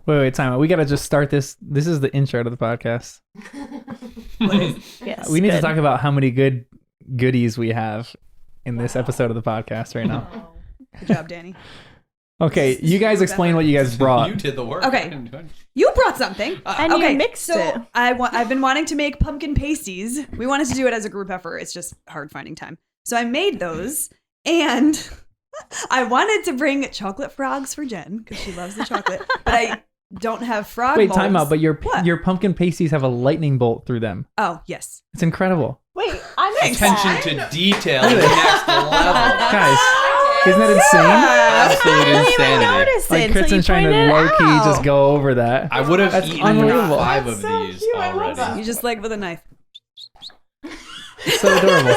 Wait, time out. We got to just start this. This is the intro to the podcast. Yes, we need to talk about how many goodies we have in this episode of the podcast right now. Good job, Danny. Okay, you guys explain what you guys brought. You did the work. Okay. You brought something. And you mixed it. I've been wanting to make pumpkin pasties. We wanted to do it as a group effort. It's just hard finding time. So I made those, and I wanted to bring chocolate frogs for Jen because she loves the chocolate, but I don't have frog molds. Time out, but your pumpkin pasties have a lightning bolt through them. Oh, yes. It's incredible. Wait, I mixed Attention to detail is next level. Guys, isn't that insane? Absolute insanity. notice Like it. Kristen's trying to low-key just go over that. I would have That's eaten unbelievable. 5 of these already. You just like with a knife. It's so adorable.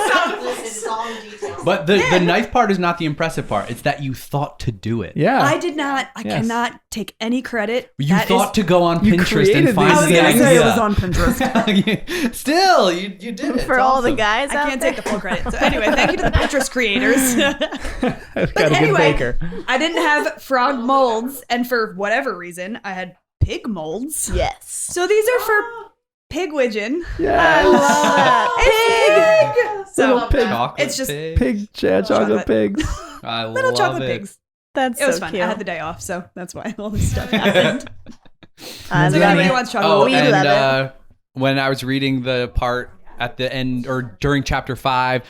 But the knife part is not the impressive part. It's that you thought to do it. Yeah. I did not. I cannot take any credit. You thought to go on You Pinterest created and find these the things. idea. say it was on Pinterest. Still, you did it. for It's all the awesome. guys I out can't there. take the full credit. So anyway, thank you to the Pinterest creators. I've got But a good anyway, baker. I didn't have frog molds, and for whatever reason, I had pig molds. Yes. So these are for pigwidgeon. Yeah. Pig. Little So pig. Chocolate It's just Pig chocolate Chocolate. pigs. I little love chocolate it. pigs. That's It was so fun. cute. I had the day off, so that's why all this stuff happened. I So love everybody it. wants chocolate. Oh, We and love it. when I was reading the part at the end or during chapter 5,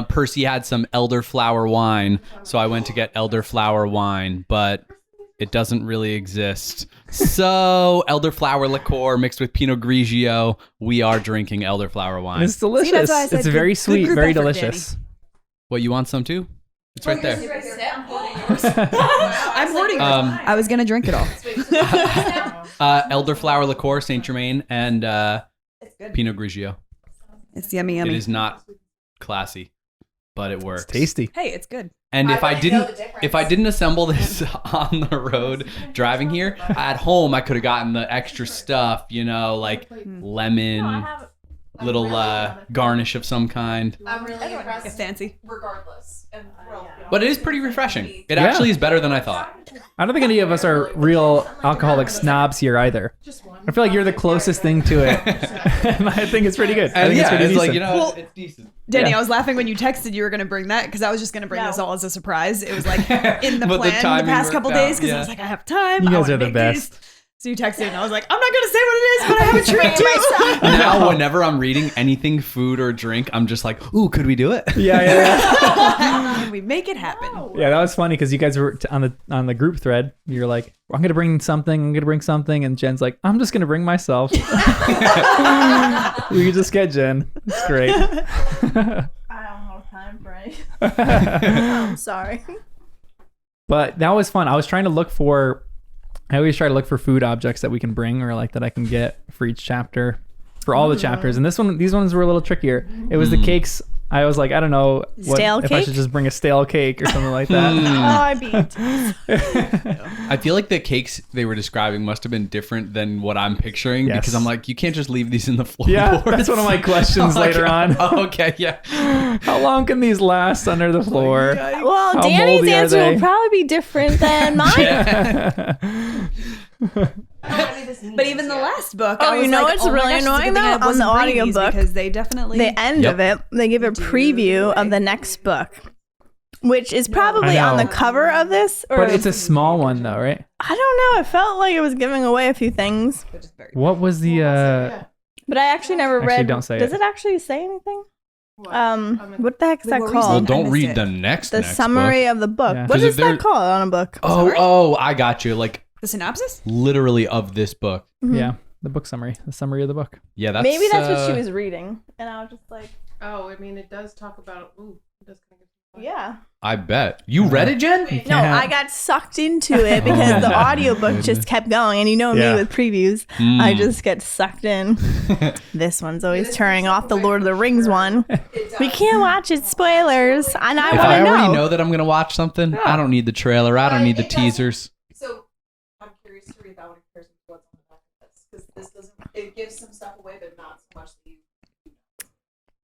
Percy had some elderflower wine, so I went to get elderflower wine, but it doesn't really exist. So elderflower liqueur mixed with Pinot Grigio, we are drinking elderflower wine. It's delicious. that's why I said It's very good sweet, group very effort, delicious. What, you want some too? It's right there. I'm hoarding it. I was gonna drink it all. Elderflower liqueur, Saint Germain, and Pinot Grigio. It's yummy, yummy. It is not classy, but it works. It's tasty. Hey, it's good. And if I didn't assemble this on the road driving here, at home I could have gotten the extra stuff, like lemon, little garnish of some kind. I'm really impressed. Get fancy. Regardless. But it is pretty refreshing. It actually is better than I thought. I don't think any of us are real alcoholic snobs here either. I feel like you're the closest thing to it. And I think it's pretty good. I And think it's pretty decent. it's decent. Danny, Yeah. I was laughing when you texted you were going to bring that because I was just going to bring this all as a surprise. It was like in the But the plan the timing past worked couple out, days because I yeah. was like, I have time. You I guys wanna are the make best. these. So you texted and I was like, I'm not going to say what it is, but I have a treat too. Now, whenever I'm reading anything food or drink, I'm just like, ooh, could we do it? Yeah. Can we make it happen? Yeah, that was funny because you guys were on the group thread. You're like, I'm gonna bring something, and Jen's like, I'm just gonna bring myself. We could just get Jen. It's great. I don't have time for it. I'm sorry. But that was fun. I always try to look for food objects that we can bring or like that I can get for each chapter, for all the chapters. And these ones were a little trickier. It was the cakes. I was like, I don't know Stale if I cake? should just bring a stale cake or something like that. Oh, I beat. I feel like the cakes they were describing must have been different than what I'm picturing Yes. because I'm like, you can't just leave these in the floorboards. Yeah, that's one of my questions later on. Oh, okay, yeah. How long can these last under the floor? Well, How Danny's moldy are answer they? will probably be different than mine. But even the last book, Oh, I was you know like, what's oh my really gosh, it's a annoying good thing I though? On wasn't the bringing these audiobook, because they definitely The end Yep. of it, they give a preview of the next book, which is probably I on the know. cover of this. Or But it's a small one though, right? I don't know. It felt like it was giving away a few things, What was the but I actually never Actually, read. don't say Does it. it actually say anything? What the heck is that What were you Well, called? saying? don't I read missed the it. next The next summary book. of the book. Yeah. What 'Cause is if they're- that called on a book? Oh, I got you. Like The synopsis? literally of this book. Yeah, the book summary. The summary of the book. Yeah, that's Maybe that's what she was reading, and I was just like, Oh, I mean, it does talk about. Ooh, it does kind of. yeah. I bet you read it, Jen. No, Yeah. I got sucked into it because the audiobook just kept going. And you know Yeah. me with previews. I just get sucked in. This one's always turning off the Lord of the Rings one. We can't watch it. Spoilers. And I If want I to already know. know that I'm gonna watch something, I don't need the trailer. I don't need the It doesn't- teasers. So I'm curious to read that one in person. What's on the back of this? Because this doesn't. It gives some stuff away, but not so much that you.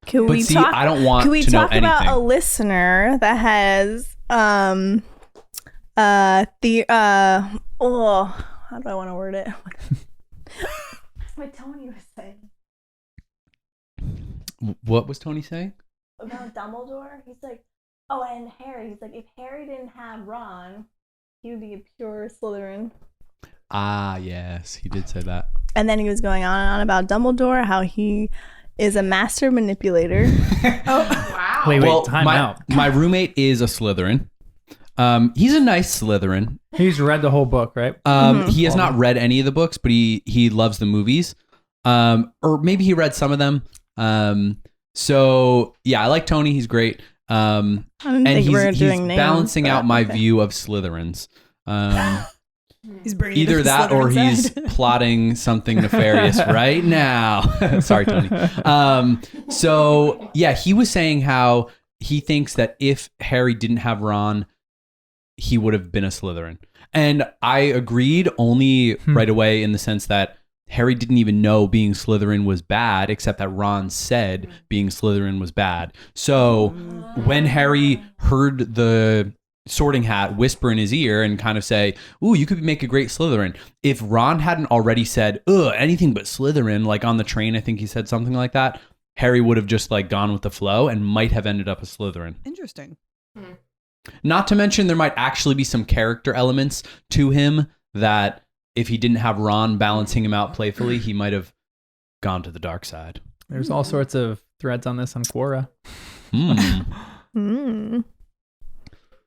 Can But we see, talk? I don't want Can we to know talk about a anything. listener that has how do I want to word it? What Tony was saying What was Tony saying? about Dumbledore. He's like, oh, and Harry. He's like, if Harry didn't have Ron, he would be a pure Slytherin. Ah, yes, he did say that. And then he was going on and on about Dumbledore, how he is a master manipulator. Wow. Wait, time out. My roommate is a Slytherin. He's a nice Slytherin. He's read the whole book, right? He has not read any of the books, but he loves the movies. Or maybe he read some of them. So yeah, I like Tony. He's great. I didn't And think we were he's doing names, balancing out but my okay. view of Slytherins. He's bringing Either the that or Slytherin he's side. plotting something nefarious right now. Sorry, Tony. So yeah, he was saying how he thinks that if Harry didn't have Ron, he would have been a Slytherin. And I agreed only right away in the sense that Harry didn't even know being Slytherin was bad, except that Ron said being Slytherin was bad. So when Harry heard the Sorting Hat whisper in his ear and kind of say, ooh, you could make a great Slytherin. If Ron hadn't already said, ugh, anything but Slytherin, like on the train, I think he said something like that, Harry would have just like gone with the flow and might have ended up a Slytherin. Interesting. Not to mention there might actually be some character elements to him that if he didn't have Ron balancing him out playfully, he might have gone to the dark side. There's all sorts of threads on this on Quora.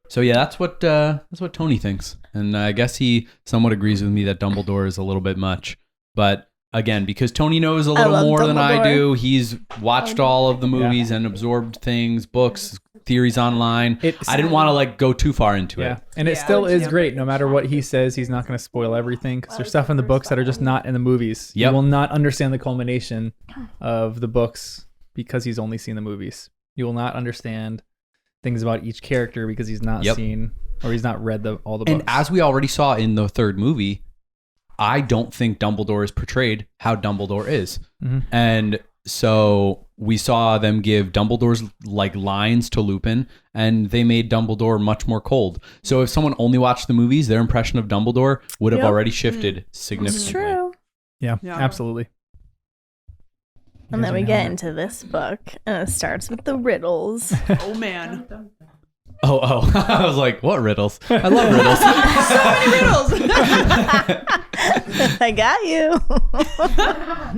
So yeah, that's what Tony thinks, and I guess he somewhat agrees with me that Dumbledore is a little bit much. But again, because Tony knows a little love more than I Dumbledore. do, he's watched all of the movies and absorbed things, books, theories online. I didn't want to like go too far into it. And it still is great. No matter what he says, he's not going to spoil everything because there's stuff in the books that are just not in the movies. Yep. You will not understand the culmination of the books because he's only seen the movies. You will not understand things about each character because he's not seen or he's not read all the books. And as we already saw in the third movie, I don't think Dumbledore is portrayed how Dumbledore is. And so we saw them give Dumbledore's like lines to Lupin, and they made Dumbledore much more cold. So if someone only watched the movies, their impression of Dumbledore would have already shifted significantly. It's true. Yeah, Yeah. absolutely. And then we get into this book, and it starts with the riddles. Oh man. Oh, I was like, what riddles? I love riddles. I got you.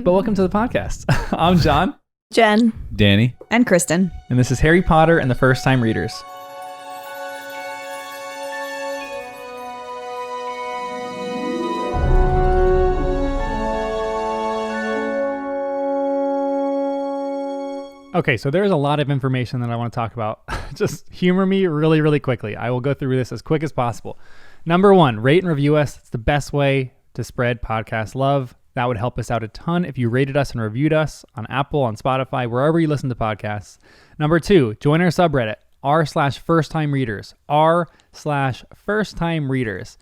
But welcome to the podcast. I'm John, Jen. Danny. And Kristen. and this is Harry Potter and the First Time Readers. Okay, so there's a lot of information that I want to talk about. Just humor me really, really quickly. I will go through this as quick as possible. Number one, rate and review us. It's the best way to spread podcast love. That would help us out a ton if you rated us and reviewed us on Apple, on Spotify, wherever you listen to podcasts. Number two, join our subreddit, r/first-time-readers, r/first-time-readers.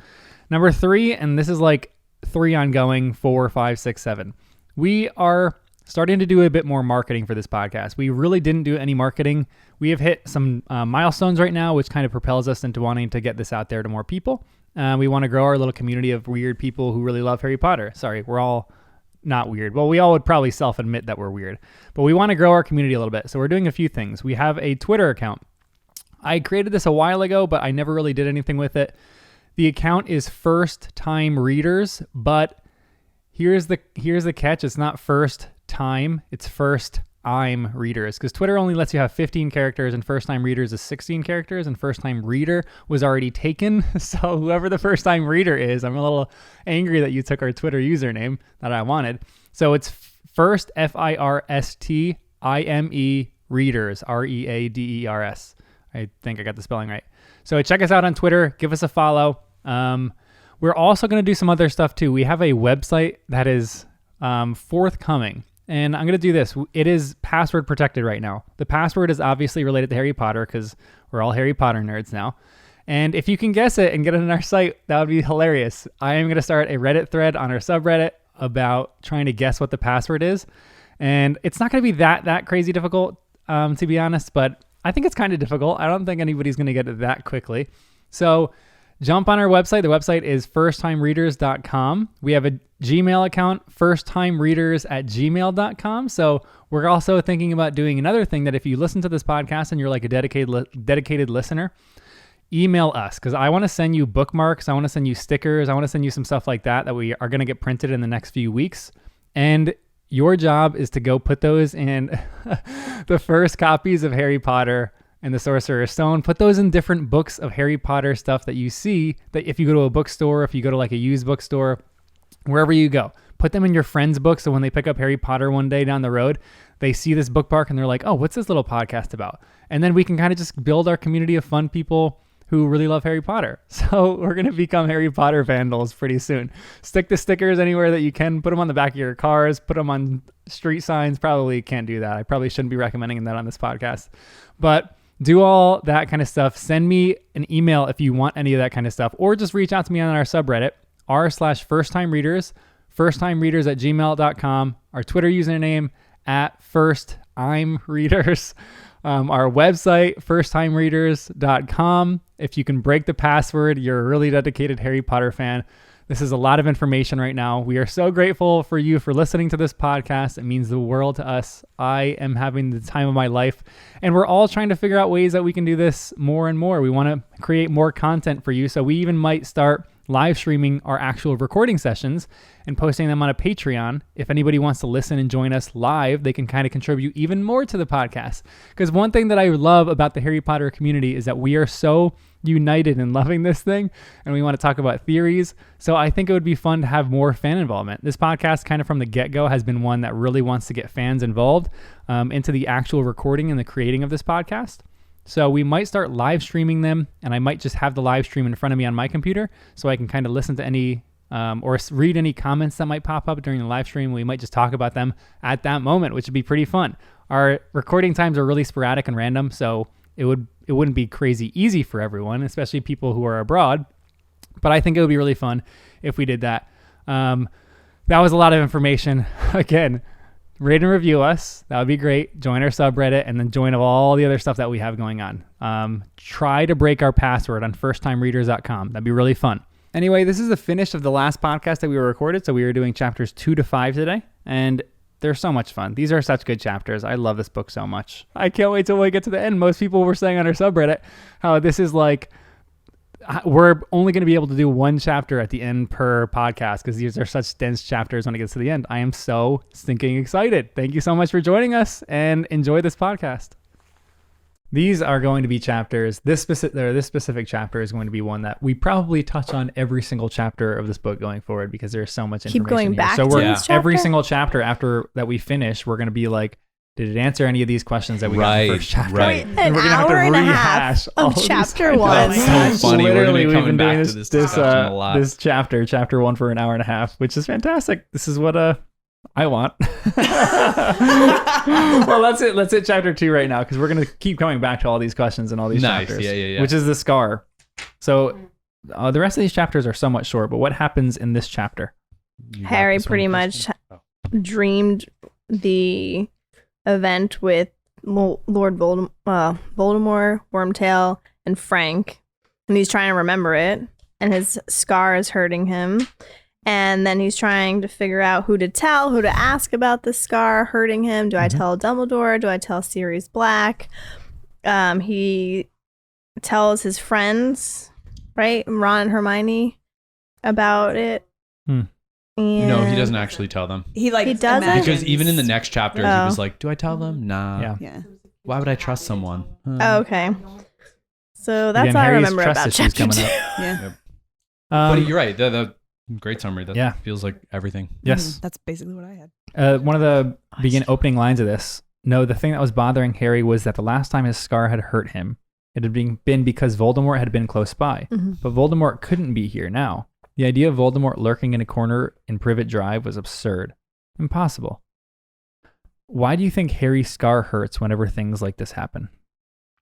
Number three, and this is like 3 ongoing, 4, 5, 6, 7. We are starting to do a bit more marketing for this podcast. We really didn't do any marketing. We have hit some milestones right now, which kind of propels us into wanting to get this out there to more people. We want to grow our little community of weird people who really love Harry Potter. Sorry, we're all not weird. Well, we all would probably self-admit that we're weird. But we want to grow our community a little bit. So we're doing a few things. We have a Twitter account. I created this a while ago, but I never really did anything with it. The account is First Time Readers, but here's the catch. It's not first time, it's first I'm readers, because Twitter only lets you have 15 characters and first time readers is 16 characters, and first time reader was already taken. So whoever the first time reader is, I'm a little angry that you took our Twitter username that I wanted. So it's first FIRSTIME readers, READERS. I think I got the spelling right. So check us out on Twitter, give us a follow. We're also going to do some other stuff too. We have a website that is forthcoming. And I'm going to do this. It is password protected right now. The password is obviously related to Harry Potter because we're all Harry Potter nerds now. And if you can guess it and get it on our site, that would be hilarious. I am going to start a Reddit thread on our subreddit about trying to guess what the password is. And it's not going to be that crazy difficult, to be honest, but I think it's kind of difficult. I don't think anybody's going to get it that quickly. So jump on our website. The website is firsttimereaders.com. We have a Gmail account, firsttimereaders@gmail.com. So we're also thinking about doing another thing that if you listen to this podcast and you're like a dedicated listener, email us, because I want to send you bookmarks. I want to send you stickers. I want to send you some stuff like that we are going to get printed in the next few weeks. And your job is to go put those in the first copies of Harry Potter and the Sorcerer's Stone. Put those in different books of Harry Potter stuff that you see, that if you go to a bookstore, if you go to like a used bookstore, wherever you go, put them in your friend's book. So when they pick up Harry Potter one day down the road, they see this bookmark and they're like, oh, what's this little podcast about? And then we can kind of just build our community of fun people who really love Harry Potter. So we're going to become Harry Potter vandals pretty soon. Stick the stickers anywhere that you can. Put them on the back of your cars. Put them on street signs. Probably can't do that. I probably shouldn't be recommending that on this podcast. But do all that kind of stuff. Send me an email if you want any of that kind of stuff. Or just reach out to me on our subreddit, r/firsttimereaders, firsttimereaders@gmail.com. Our Twitter username @firstimreaders. Our website, firsttimereaders.com. If you can break the password, you're a really dedicated Harry Potter fan. This is a lot of information right now. We are so grateful for you for listening to this podcast. It means the world to us. I am having the time of my life, and we're all trying to figure out ways that we can do this more and more. We want to create more content for you, so we even might start live streaming our actual recording sessions and posting them on a Patreon. If anybody wants to listen and join us live, they can kind of contribute even more to the podcast. Because one thing that I love about the Harry Potter community is that we are so united in loving this thing, and we want to talk about theories. So I think it would be fun to have more fan involvement. This podcast kind of from the get-go has been one that really wants to get fans involved into the actual recording and the creating of this podcast. So we might start live streaming them, and I might just have the live stream in front of me on my computer so I can kind of listen to any or read any comments that might pop up during the live stream. We might just talk about them at that moment, which would be pretty fun. Our recording times are really sporadic and random, so it wouldn't be crazy easy for everyone, especially people who are abroad. But I think it would be really fun if we did that. That was a lot of information. Again, rate and review us. That would be great. Join our subreddit, and then join all the other stuff that we have going on. Try to break our password on firsttimereaders.com. That'd be really fun. Anyway, this is the finish of the last podcast that we recorded. So we were doing chapters 2 to 5 today, and they're so much fun. These are such good chapters. I love this book so much. I can't wait till we get to the end. Most people were saying on our subreddit how this is like, we're only going to be able to do one chapter at the end per podcast because these are such dense chapters when it gets to the end. I am so stinking excited. Thank you so much for joining us, and enjoy this podcast. These are going to be chapters. This specific chapter is going to be one that we probably touch on every single chapter of this book going forward because there's so much information. Keep going here. back So to we're this chapter? every single chapter after that we finish, we're going to be like, did it answer any of these questions that we got in the first chapter? Right. An hour and a half all of these chapter things. one. That's so funny. We're gonna be Literally, we've coming been doing back to this discussion a lot. this chapter 1 for an hour and a half, which is fantastic. This is what I want. Well, let's hit chapter 2 right now because we're gonna keep coming back to all these questions and all these chapters. Yeah. Which is the scar. So the rest of these chapters are somewhat short, but what happens in this chapter? Harry pretty much dreamed the event with Lord Voldemort, Wormtail, and Frank, and he's trying to remember it, and his scar is hurting him, and then he's trying to figure out who to ask about the scar hurting him. Do I tell Dumbledore? Do I tell Sirius Black? He tells his friends, right, Ron and Hermione, about it. And No, he doesn't actually tell them. He doesn't? imagines. Because even in the next chapter, he was like, do I tell them? Nah. Yeah. Yeah. Why would I trust someone? Oh, okay. So that's Again, all I Harry's remember trust about issues chapter 2. coming up. Yeah. But you're right. The great summary. That Yeah. feels like everything. Yes. That's basically what I had. One of the opening lines of this. No, the thing that was bothering Harry was that the last time his scar had hurt him, it had been because Voldemort had been close by. But Voldemort couldn't be here now. The idea of Voldemort lurking in a corner in Privet Drive was absurd. Impossible. Why do you think Harry's scar hurts whenever things like this happen?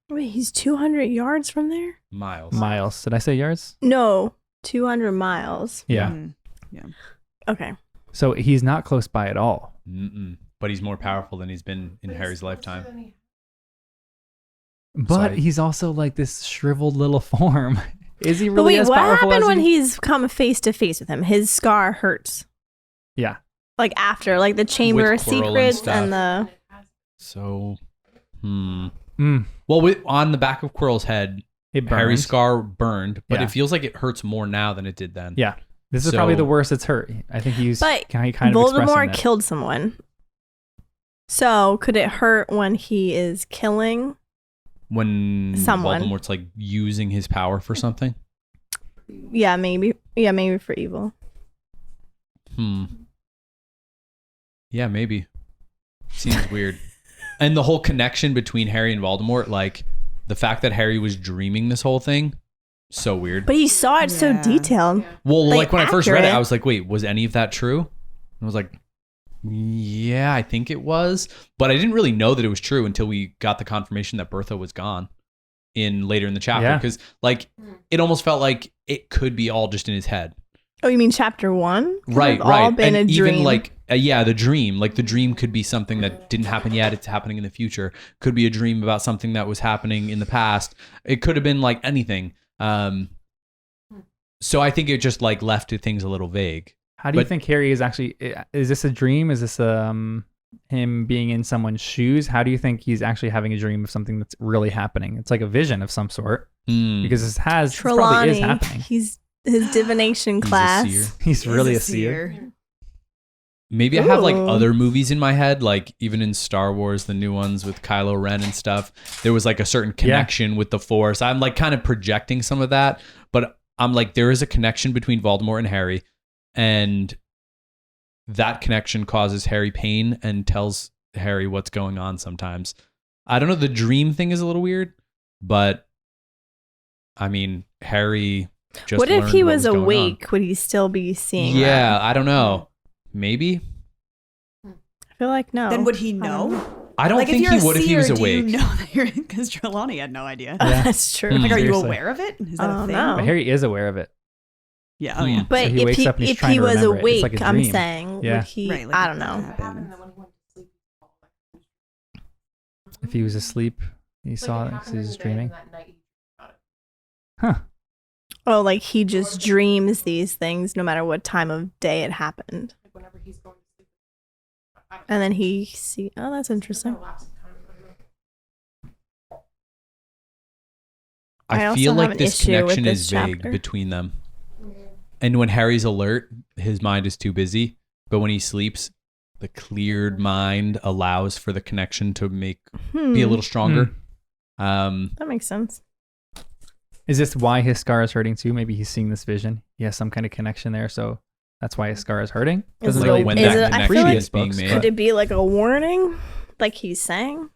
Wait, he's 200 yards from there? Miles. Did I say yards? No, 200 miles. Yeah. Mhm. Okay. So he's not close by at all. But he's more powerful than he's been in Harry's lifetime. But So he's also like this shriveled little form. Is he But really wait, as what powerful happened as when he? he's come face to face with him? His scar hurts. Yeah. Like after, like the Chamber of With Quirrell and Secrets stuff. and the. So, Mm, well, on the back of Quirrell's head, it Harry's burns. scar burned, but Yeah. it feels like it hurts more now than it did then. Yeah. This is So- probably the worst it's hurt. I think he's But kind of expressing Voldemort that. killed someone. So could it hurt when he is killing? When Someone. Voldemort's like using his power for something. Yeah, maybe. Yeah, maybe for evil. Yeah, maybe. Seems weird. And the whole connection between Harry and Voldemort, like the fact that Harry was dreaming this whole thing, so weird. But he saw it so Yeah. detailed. Well, like, like when I first read it, accurate. I was like, wait, was any of that true? And I was like, yeah, I think it was. But I didn't really know that it was true until we got the confirmation that Bertha was gone later in the chapter. Yeah. Because like it almost felt like it could be all just in his head. Oh, you mean chapter 1? Right, It's right. all been And a dream. even like, the dream. Like the dream could be something that didn't happen yet. It's happening in the future. Could be a dream about something that was happening in the past. It could have been like anything. So I think it just like left things a little vague. How do you But- think Harry is actually? Is this a dream? Is this him being in someone's shoes? How do you think he's actually having a dream of something that's really happening? It's like a vision of some sort because this probably is Trelawney, happening. he's his divination He's a class. seer. He's really a seer. Maybe I have like Ooh. other movies in my head, like even in Star Wars, the new ones with Kylo Ren and stuff. There was like a certain connection with the Force. I'm like kind of projecting some of that, but I'm like, there is a connection between Voldemort and Harry, and that connection causes Harry pain and tells Harry what's going on sometimes. I don't know. The dream thing is a little weird, but I mean, Harry just What if learned he what was going on. awake? Would he still be seeing Yeah, that? I don't know. Maybe. I feel like no. Then would he I don't know? I don't Like think if he you're a would if he seer, was do awake. you know that you're because Trelawney had no idea. Yeah. That's true. Hmm. Like, are you Seriously. aware of it? Is that Oh, a thing? no. But Harry is aware of it. Yeah. Oh yeah. Hmm. But So he if wakes he up and he's if trying he to was remember it. It's awake, like a I'm dream. saying, Yeah. would he? Right, like I it don't know. happened. And then when he went to sleep, If he was asleep, he saw it because he was dreaming. Huh. Oh, like he just dreams these things no matter what time of day it happened, Like whenever he's going to sleep. and then he see. Oh, that's interesting. I I also feel have like an this issue with connection this is vague chapter. between them. And when Harry's alert, his mind is too busy. But when he sleeps, the cleared mind allows for the connection to be a little stronger. That makes sense. Is this why his scar is hurting too? Maybe he's seeing this vision. He has some kind of connection there, so that's why his scar is hurting. Is Doesn't it- really when is that it- I connection feel like- is being books, made. Could it be like a warning, like he's saying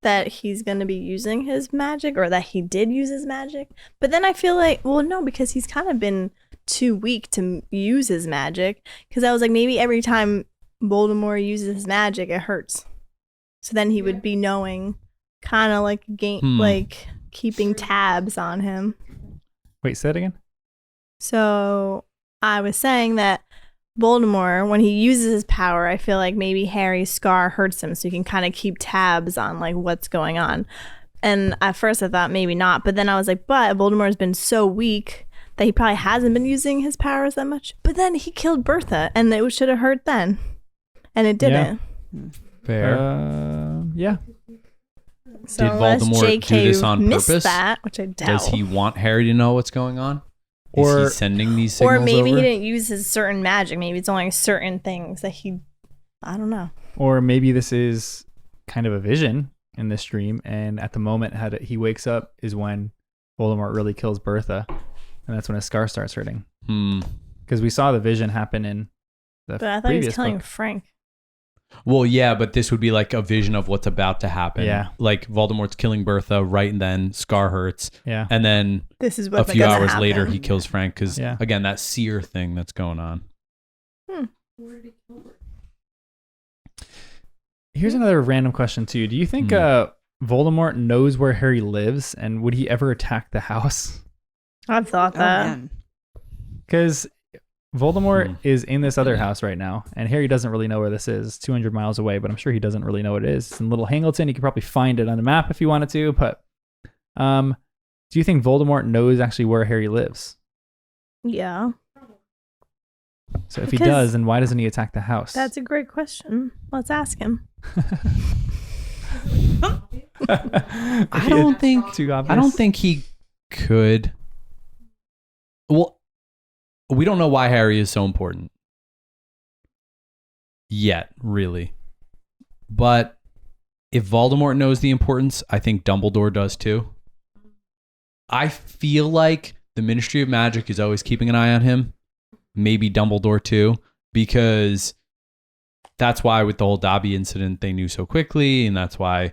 that he's going to be using his magic, or that he did use his magic? But then I feel like, well, no, because he's kind of been too weak to use his magic. Because I was like, maybe every time Voldemort uses his magic, it hurts. So then he would be knowing, kind of like like keeping tabs on him. Wait, say it again. So I was saying that Voldemort, when he uses his power, I feel like maybe Harry's scar hurts him, so he can kind of keep tabs on like what's going on. And at first I thought maybe not, but then I was like, but Voldemort's been so weak that he probably hasn't been using his powers that much. But then he killed Bertha, and it should have hurt then, and it didn't. Fair. Yeah. So Did unless Voldemort do JK this on missed purpose? that, which I doubt. Does he want Harry to know what's going on? Or- is he sending these signals Or maybe over? he didn't use his certain magic. Maybe it's only certain things that he. I don't know. Or maybe this is kind of a vision in this dream, and at the moment he wakes up is when Voldemort really kills Bertha, and that's when his scar starts hurting. Because we saw the vision happen in the But I thought he previous was killing book. Frank. Well, yeah, but this would be like a vision of what's about to happen. Yeah. Like Voldemort's killing Bertha right and then Scar hurts. Yeah. And then This is a what's few gonna hours happen. later, he kills Frank because, Yeah. again, that seer thing that's going on. Here's another random question too. Do you think Voldemort knows where Harry lives, and would he ever attack the house? I've thought Oh, that. man. Because Voldemort is in this other house right now, and Harry doesn't really know where this is. It's 200 miles away, but I'm sure he doesn't really know what it is. It's in Little Hangleton. He could probably find it on the map if he wanted to, but Do you think Voldemort knows actually where Harry lives? Yeah. So if he Because- does, then why doesn't he attack the house? That's a great question. Let's ask him. I don't think too obvious. I don't think he could. Well, we don't know why Harry is so important yet, really. But if Voldemort knows the importance, I think Dumbledore does too. I feel like the Ministry of Magic is always keeping an eye on him. Maybe Dumbledore too, because that's why with the whole Dobby incident they knew so quickly, and that's why,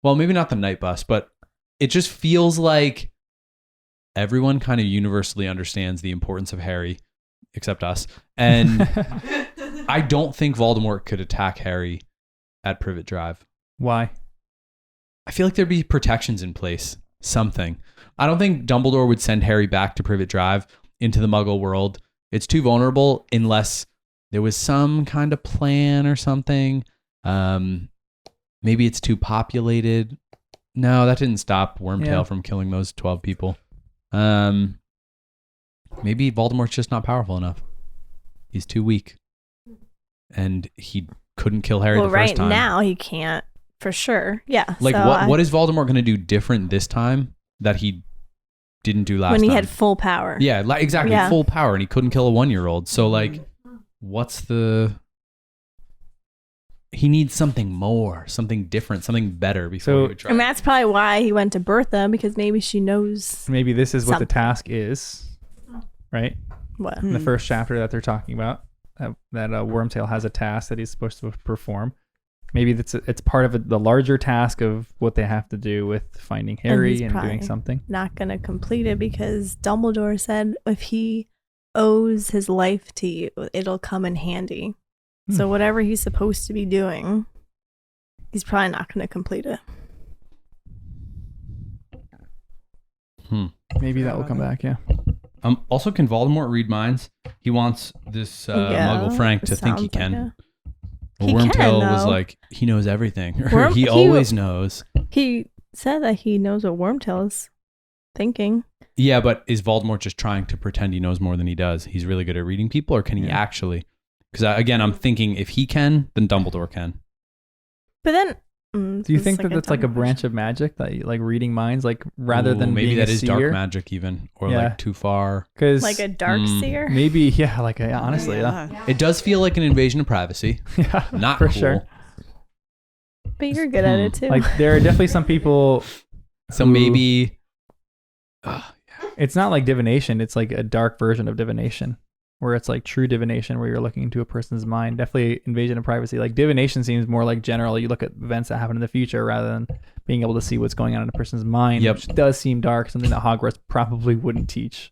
well, maybe not the night bus, but it just feels like everyone kind of universally understands the importance of Harry, except us. And I don't think Voldemort could attack Harry at Privet Drive. Why? I feel like there'd be protections in place, something. I don't think Dumbledore would send Harry back to Privet Drive into the Muggle world. It's too vulnerable unless there was some kind of plan or something. Maybe it's too populated. No, that didn't stop Wormtail from killing those 12 people. Maybe Voldemort's just not powerful enough. He's too weak. And he couldn't kill Harry the first time. Right now he can't, for sure. Yeah. Like, so what is Voldemort going to do different this time that he didn't do last time? when he had full power? Yeah, exactly. Yeah. Full power, and he couldn't kill a 1-year-old. So, like, what's the... He needs something more, something different, something better before he would try. And that's probably why he went to Bertha, because maybe she knows Maybe this is what the Something. task is, right? what. In the first chapter that they're talking about, that Wormtail has a task that he's supposed to perform. Maybe it's part of the larger task of what they have to do with finding Harry he's and doing probably something. Not going to complete it because Dumbledore said if he owes his life to you, it'll come in handy. So whatever he's supposed to be doing, he's probably not going to complete it. Maybe that will come back, yeah. Also, can Voldemort read minds? He wants this Muggle Frank to think he sounds like can. it. Well, He Wormtail can, was though. like, he knows everything. Or Worm- he he- always knows. He said that he knows what Wormtail is thinking. Yeah, but is Voldemort just trying to pretend he knows more than he does? He's really good at reading people, or can he actually? Because again, I'm thinking if he can, then Dumbledore can. But then... Do you think that that's like a branch of magic, that you, like reading minds, like rather than maybe being that a is seer? dark magic even, or Yeah. like too far. Because Like a dark seer? maybe, yeah, like honestly, It does feel like an invasion of privacy. yeah, Not for cool. sure. But you're good at it too. Like there are definitely some people. So who- maybe it's not like divination. It's like a dark version of divination, where it's like true divination, where you're looking into a person's mind. Definitely invasion of privacy. Like divination seems more like general. You look at events that happen in the future rather than being able to see what's going on in a person's mind, Yep. which does seem dark. Something that Hogwarts probably wouldn't teach,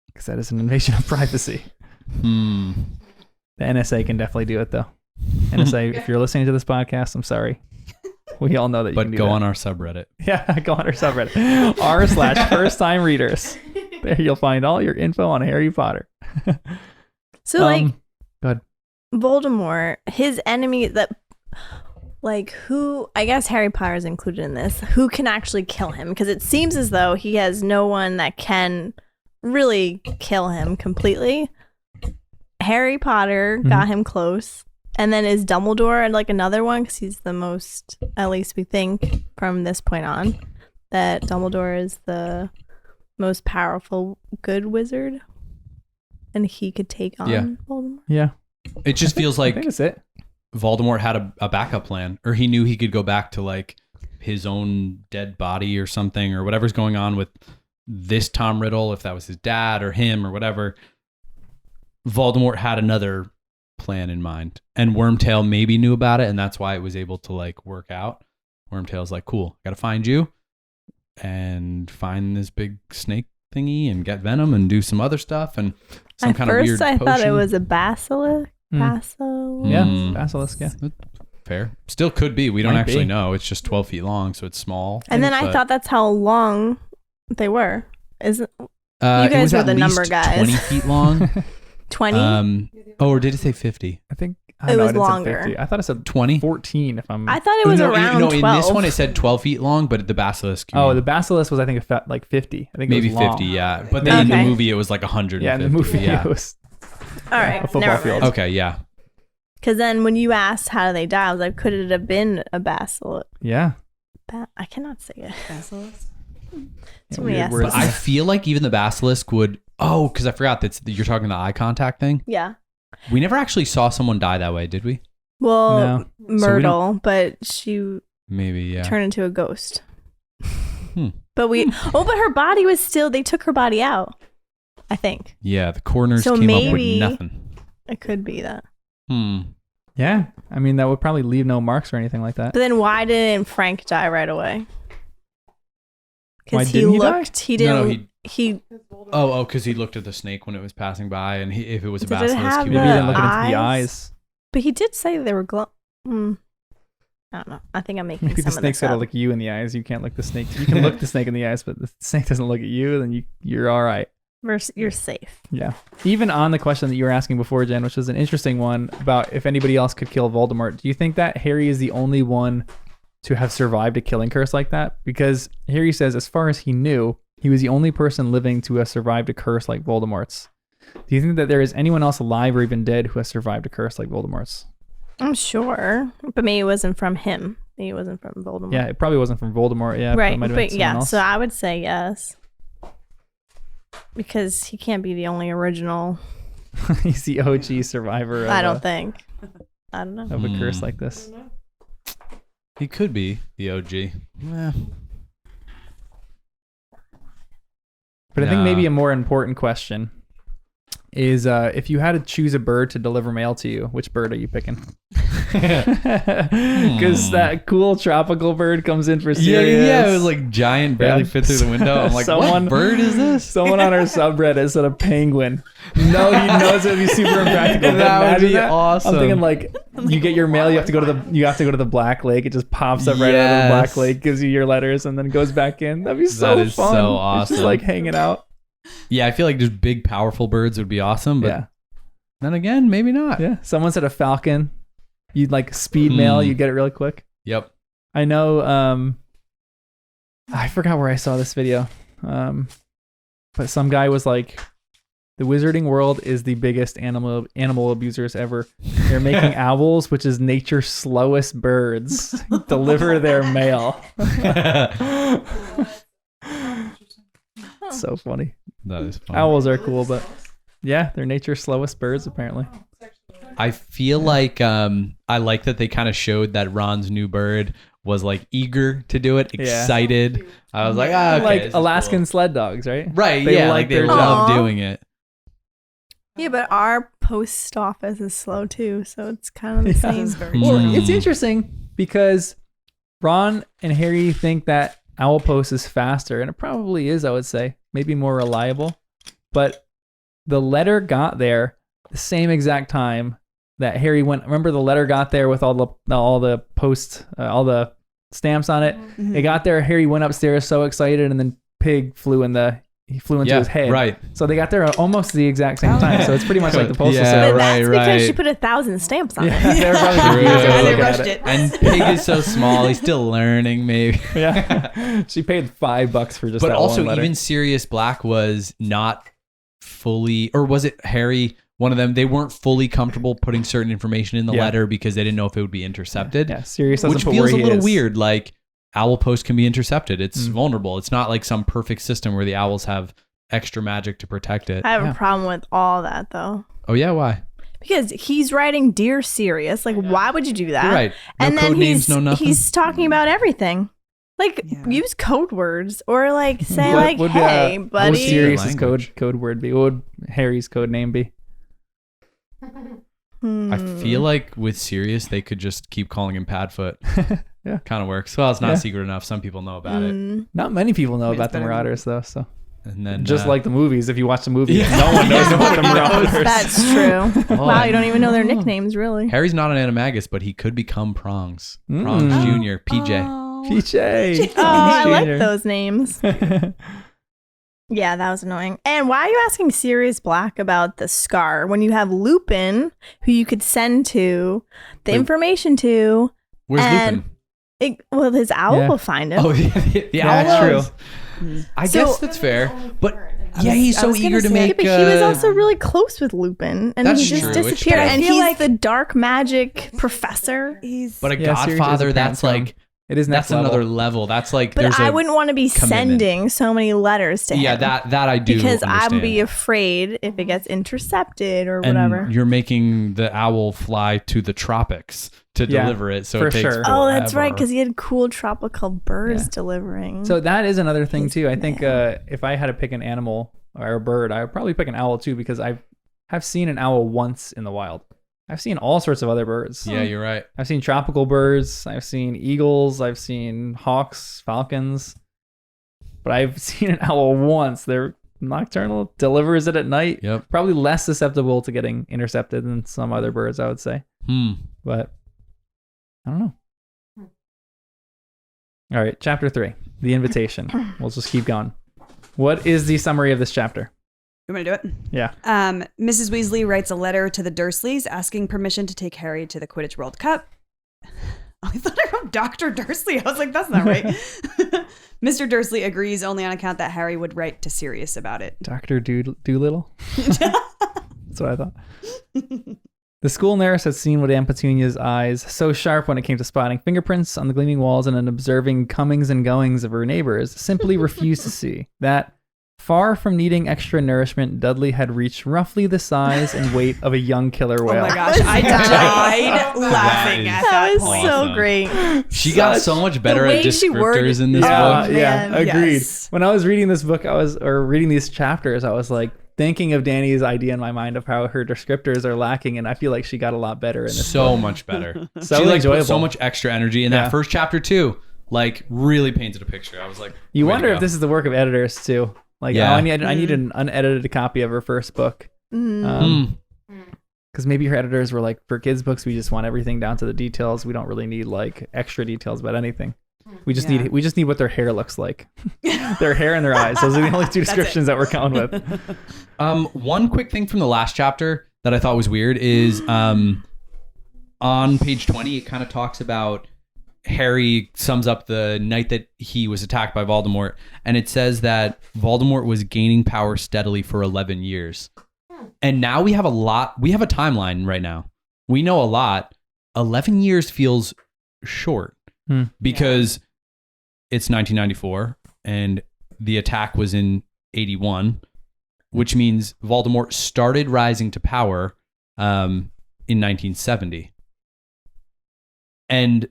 because that is an invasion of privacy. Hmm. The NSA can definitely do it though. NSA, if you're listening to this podcast, I'm sorry. We all know that you But can do go that. on our subreddit. Yeah, go on our subreddit. r/first time readers. There you'll find all your info on Harry Potter. So like go ahead. Voldemort, his enemy that like who I guess Harry Potter is included in this, who can actually kill him? Because it seems as though he has no one that can really kill him completely. Harry Potter got him close. And then is Dumbledore like another one? Because he's the most, at least we think from this point on, that Dumbledore is the most powerful good wizard. And he could take on Yeah. Voldemort. Yeah, It just feels I like think that's it. Voldemort had a backup plan, or he knew he could go back to like his own dead body or something, or whatever's going on with this Tom Riddle, if that was his dad or him or whatever. Voldemort had another plan in mind, and Wormtail maybe knew about it, and that's why it was able to like work out. Wormtail's like, cool, gotta find you and find this big snake thingy and get venom and do some other stuff and some At kind of first, weird I thought it potion. was a basilisk. Mm. Basilisk. Yeah, Mm. basilisk. Yeah, Fair. Still could be. We don't Might actually be. know. It's just 12 feet long, so it's small. And then I But, thought that's how long they were. Isn't it guys was were at the number least guys. 20 feet long. 20? Or did it say 50? I think I It know, was I didn't say longer. 50. I thought it said 20. 14. If I'm. I thought it was no, around no, 12. in this one it said 12 feet long, but the basilisk. Oh, the basilisk was I think like 50. I think maybe it was long. 50. Yeah, but then in Okay. the movie it was like 150. Yeah, in the movie Yeah. it was All right, a football never field. mind. Okay. Yeah. Because then when you asked how do they die, I was like, could it have been a basilisk? Yeah. I cannot say it. Basilisk. Too many weird S's. words. But I feel like even the basilisk would. Oh, because I forgot that you're talking the eye contact thing. Yeah. We never actually saw someone die that way, did we? Well, No. So we Myrtle, but she Maybe. Yeah. turned into a ghost. Hmm. But but her body was still, they took her body out, I think. Yeah. The coroners So came up maybe- with nothing. It could be that. Yeah. I mean, that would probably leave no marks or anything like that. But then why didn't Frank die right away? Why Because he didn't he die? looked, he No, didn't, he Oh, because he looked at the snake when it was passing by, and if it was a Did it basilisk, have he Maybe would he the didn't look die. into the eyes? eyes. but he did say they were I don't know. I think I'm making Maybe some the of snake's this gotta up. look you in the eyes. You can't look the snake. You can look the snake in the eyes, but the snake doesn't look at you. Then you're all right. You're safe. Yeah. Even on the question that you were asking before, Jen, which was an interesting one about if anybody else could kill Voldemort, do you think that Harry is the only one to have survived a killing curse like that? Because Harry says, as far as he knew, he was the only person living to have survived a curse like Voldemort's. Do you think that there is anyone else alive or even dead who has survived a curse like Voldemort's? I'm sure, but maybe it wasn't from him. Maybe it wasn't from Voldemort. Yeah, it probably wasn't from Voldemort. Yeah, right. It might have been But someone yeah, else. so I would say yes, because he can't be the only original. He's the OG survivor of, I don't think. I don't know. of a curse Hmm. like this. He could be the OG. Eh. But I think Nah. maybe a more important question is if you had to choose a bird to deliver mail to you, which bird are you picking? Because that cool tropical bird comes in for Sirius. Yeah, it was like giant, barely Yeah. fit through the window. I'm like, what bird is this? Someone on our subreddit said a penguin. No, he knows it would be super impractical. but That would imagine be that. awesome. I'm thinking like you get your mail, you have to go to the Black Lake. It just pops up right out of the Black Yes. Lake, gives you your letters, and then goes back in. That'd be so That is fun. so It's just awesome. like hanging out. Yeah, I feel like just big, powerful birds would be awesome. But Yeah. then again, maybe not. Yeah. Someone said a falcon. You'd like speed mail, you get it really quick. Yep. I know I forgot where I saw this video. But some guy was like, the wizarding world is the biggest animal abusers ever. They're making owls, which is nature's slowest birds, deliver their mail. So funny. That is fun. Owls are cool, but yeah, they're nature's slowest birds apparently. I feel like I like that they kind of showed that Ron's new bird was like eager to do it, Yeah. excited. I was like, okay, Like this is Alaskan cool. sled dogs, right? Right, They yeah, like like they their love job. doing it. Yeah, but our post office is slow too, so it's kind of the Yeah. same. Is very Well, true. it's interesting because Ron and Harry think that Owl Post is faster, and it probably is, I would say. Maybe more reliable. But the letter got there the same exact time that Harry went. Remember the letter got there with all the stamps on it? Mhm. It got there, Harry went upstairs so excited, and then Pig flew into his head. Right. So they got there almost the exact same time. So it's pretty much like the postal Yeah, service. But right, that's because she right. put 1,000 stamps on it. Yeah, they were probably True. confused when And they look at rushed it. it. And Pig is so small, he's still learning, maybe. Yeah, she paid $5 for just But that also, one letter. even Sirius Black was not fully, or was it Harry? One of them, they weren't fully comfortable putting certain information in the Yeah. letter because they didn't know if it would be intercepted. Yeah, Sirius doesn't Which put feels where a he little is. weird. Like Owl Post can be intercepted. It's Mm. vulnerable. It's not like some perfect system where the owls have extra magic to protect it. I have Yeah. a problem with all that though. Oh yeah, why? Because he's writing Dear Sirius. Like, why would you do that? You're right. No And code then names, no nothing. he's talking about everything. Like, Yeah. use code words or like say What like, would, hey, what would buddy. Sirius's Language. code word be? What would Harry's code name be? I feel like with Sirius, they could just keep calling him Padfoot. Yeah. Kind of works. Well, it's not Yeah. secret enough. Some people know about it. Mm. Not many people know I mean, about it's the better than- Marauders, though. So And then just like the movies, if you watch the movies, Yeah. no one knows about the Marauders. That's true. Oh, Wow, you don't even know their nicknames, really. Harry's not an animagus, but he could become Prongs. Mm. Prongs Oh. Jr., PJ. Oh. PJ. Oh, I like Junior. those names. Yeah, that was annoying. And why are you asking Sirius Black about the scar when you have Lupin, who you could send to the information to? Where's and Lupin? His owl Yeah. will find him. Oh, the Yeah, owl that's knows. true. I So- guess that's fair. But yeah, he's I so was gonna eager to say- Yeah, make. but he was also really close with Lupin, and That's he just true, it's disappeared. true. And I feel he's like- the dark magic professor. He's But a Yeah, Sirius is a Godfather, that's phantom. like It is next that's another level. level. That's like But there's I a wouldn't want to be commitment. sending so many letters to him. yeah that I do because I would be understand. afraid if it gets intercepted or And whatever. you're making the owl fly to the tropics to Yeah, deliver it, so for it takes sure. Oh, that's right, forever. because he had cool tropical birds Yeah. delivering. So that is another thing He's too. I think mad. if I had to pick an animal or a bird, I would probably pick an owl too, because I have seen an owl once in the wild. I've seen all sorts of other birds. Yeah, you're right. I've seen tropical birds. I've seen eagles. I've seen hawks, falcons. But I've seen an owl once. They're nocturnal, delivers it at night. Yep. Probably less susceptible to getting intercepted than some other birds, I would say. But I don't know. All right, chapter 3, the invitation. We'll just keep going. What is the summary of this chapter? You want me to do it? Yeah. Mrs. Weasley writes a letter to the Dursleys asking permission to take Harry to the Quidditch World Cup. I thought I wrote Dr. Dursley. I was like, that's not right. Mr. Dursley agrees only on account that Harry would write to Sirius about it. Dr. Doolittle? That's what I thought. The school nurse had seen with Aunt Petunia's eyes, so sharp when it came to spotting fingerprints on the gleaming walls and observing comings and goings of her neighbors, simply refused to see that, far from needing extra nourishment, Dudley had reached roughly the size and weight of a young killer whale. Oh my gosh, I died laughing at that that was point. so Awesome. great. She got so much better the at way she worded- descriptors in this Yeah, book. yeah, man, agreed. yes. When I was reading this book, reading these chapters, I was like thinking of Danny's idea in my mind of how her descriptors are lacking, and I feel like she got a lot better in this. So much better. So she like enjoyable. put so much extra energy in Yeah. that first chapter too. Like really painted a picture. I was like, You way to wonder go. if this is the work of editors too. Like, Yeah. I need an unedited copy of her first book. Because maybe her editors were like, for kids' books, we just want everything down to the details. We don't really need like extra details about anything. We just Yeah. need what their hair looks like. Their hair and their eyes. Those are the only two descriptions that we're going with. One quick thing from the last chapter that I thought was weird is on page 20, it kind of talks about Harry sums up the night that he was attacked by Voldemort, and it says that Voldemort was gaining power steadily for 11 years. And now we have a timeline right now. We know a lot. 11 years feels short because it's 1994 and the attack was in 81, which means Voldemort started rising to power in 1970. And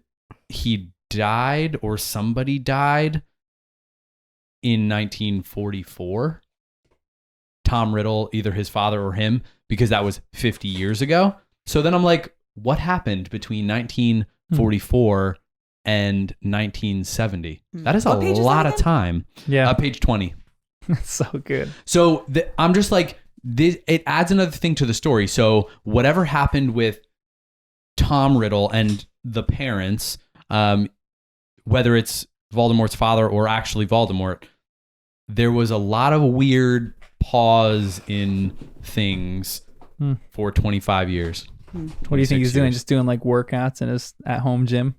he died, or somebody died, in 1944. Tom Riddle, either his father or him, because that was 50 years ago. So then I'm like, what happened between 1944 and 1970? That is a What page is that lot of again? time. Yeah. Page 20. So good. So I'm just like, it adds another thing to the story. So whatever happened with Tom Riddle and the parents, whether it's Voldemort's father or actually Voldemort, there was a lot of weird pause in things for 25 years. What do you think he's 26 doing? years. Just doing like workouts in his at-home gym,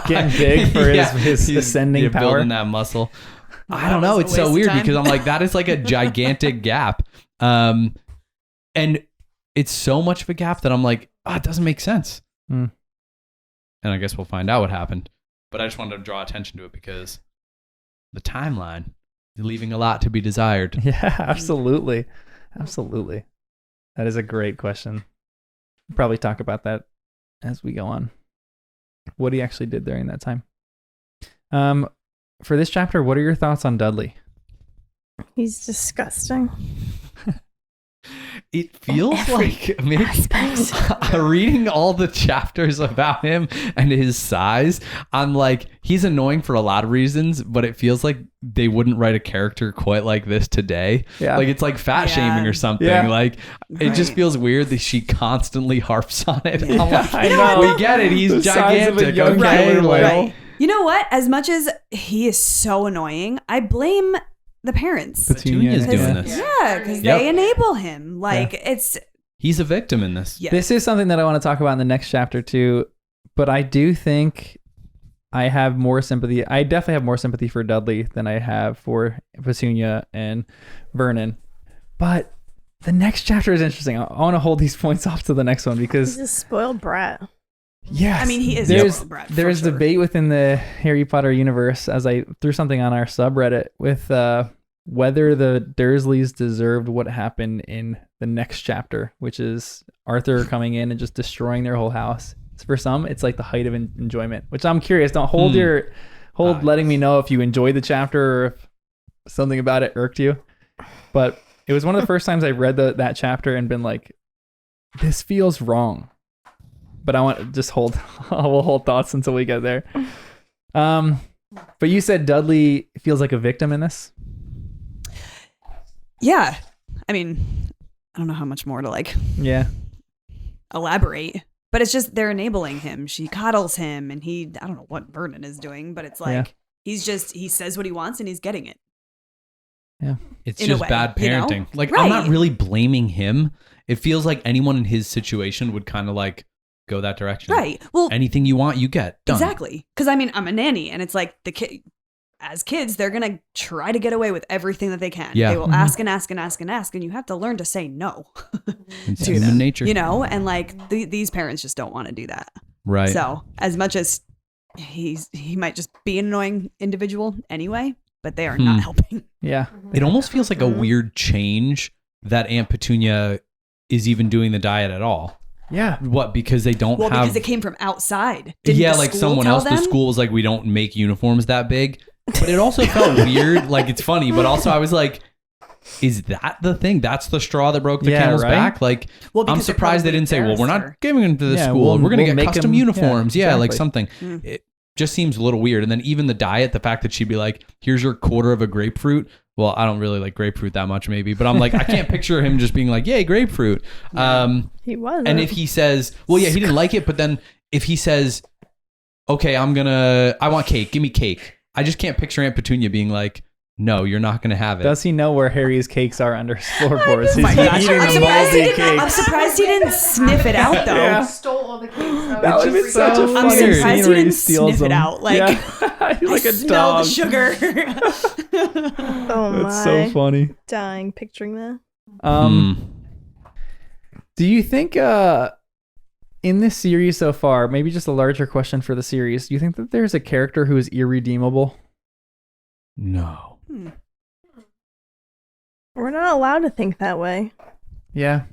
getting big for his he's- ascending power. building that muscle. I don't know. was It's a so waste of weird time. because I'm like, that is like a gigantic gap. And it's so much of a gap that I'm like, it doesn't make sense. Mm. And I guess we'll find out what happened. But I just wanted to draw attention to it because the timeline is leaving a lot to be desired. Yeah, absolutely. Absolutely. That is a great question. We'll probably talk about that as we go on. What he actually did during that time. For this chapter, what are your thoughts on Dudley? He's disgusting. It feels Every like maybe aspect. reading all the chapters about him and his size, I'm like, he's annoying for a lot of reasons, but it feels like they wouldn't write a character quite like this today. Yeah. Like it's like fat Yeah. shaming or something. Yeah. Like it just Right. feels weird that she constantly harps on it. I'm like, I know. we get it. He's The size of a gigantic. young Okay, killer like, whale. Right. You know what? As much as he is so annoying, I blame the parents. Petunia's doing yeah. this. Yeah, because Yep. they enable him. Like He's a victim in this. yeah. This is something that I want to talk about in the next chapter too, but I do think I have more sympathy. I definitely have more sympathy for Dudley than I have for Petunia and Vernon. But the next chapter is interesting. I want to hold these points off to the next one because He's a spoiled brat. yes, I mean, he is There's spoiled brat, for there's sure. debate within the Harry Potter universe, as I threw something on our subreddit with whether the Dursleys deserved what happened in the next chapter, which is Arthur coming in and just destroying their whole house. So for some, it's like the height of enjoyment, which I'm curious. Don't hold letting me know if you enjoyed the chapter or if something about it irked you. But it was one of the first times I read that chapter and been like, this feels wrong. But I want to just we'll hold thoughts until we get there. But you said Dudley feels like a victim in this? Yeah. I mean, I don't know how much more to like Yeah. elaborate, but it's just they're enabling him. She coddles him and I don't know what Vernon is doing, but it's like he says what he wants and he's getting it. Yeah. It's In a just way, bad you know? parenting. Like, Right. I'm not really blaming him. It feels like anyone in his situation would kind of like go that direction. Right. Well, Anything you want, you get. Done. exactly. Because I mean, I'm a nanny and it's like as kids, they're going to try to get away with everything that they can. Yeah. They will ask and ask and ask and ask, and you have to learn to say no. It's to human them, nature. You know, and like these parents just don't want to do that. Right. So as much as he might just be an annoying individual anyway, but they are not helping. Yeah. It almost feels like a weird change that Aunt Petunia is even doing the diet at all. Yeah. What? Because they don't Well, have. because it came from outside. Didn't yeah, the like school someone tell else. them? The school was like, we don't make uniforms that big. But it also felt weird. Like, it's funny, but also I was like, is that the thing? That's the straw that broke the Yeah, camel's right? back? Like, Well, I'm because it surprised they probably didn't say, well, we're not embarrassed giving them to the Yeah, school. We're going to we'll get make custom them- yeah, uniforms. Yeah, like exactly. something. It just seems a little weird. And then even the diet, the fact that she'd be like, here's your quarter of a grapefruit. Well, I don't really like grapefruit that much, maybe, but I'm like, I can't picture him just being like, yay, grapefruit. He was. And if he says, well, yeah, he didn't like it, but then if he says, okay, I want cake, give me cake. I just can't picture Aunt Petunia being like, no, you're not going to have it. Does he know where Harry's cakes are under his floorboards? He's my gosh. eating I'm the surprised he moldy didn't- I'm cakes. surprised he didn't sniff it out, though. Yeah. Stole all the cakes. That would be such a I'm funny surprised scene he where he didn't steals sniff it them. out. Like, Yeah. He's like I a smell dog. the sugar. Oh my. That's so funny. Dying picturing that. Do you think in this series so far, maybe just a larger question for the series, do you think that there's a character who is irredeemable? No. We're not allowed to think that way. Yeah.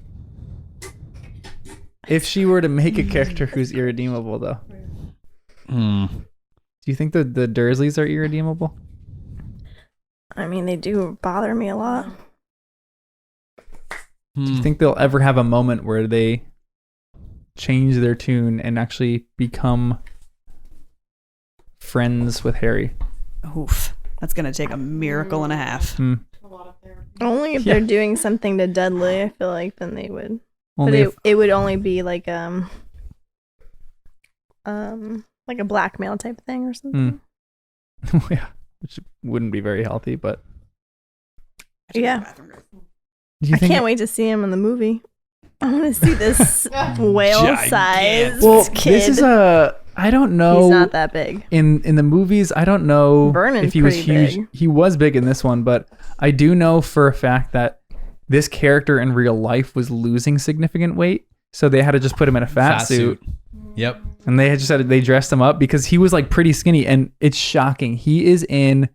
If she were to make a character who's irredeemable, though, do you think that the Dursleys are irredeemable? I mean, they do bother me a lot. Do you think they'll ever have a moment where they change their tune and actually become friends with Harry? Oof. That's going to take a miracle and a half. Only if Yeah. they're doing something to Dudley, I feel like then they would. Only But it would only be like a blackmail type of thing or something. yeah, which wouldn't be very healthy, but Yeah. do you I think can't wait to see him in the movie. I want to see this whale-sized Well, kid. this is I don't know. He's not that big. In the movies, I don't know Vernon's if he was pretty huge. big. He was big in this one, but I do know for a fact that this character in real life was losing significant weight, so they had to just put him in a fat suit. Yep. And they dressed him up because he was like pretty skinny, and it's shocking. He is in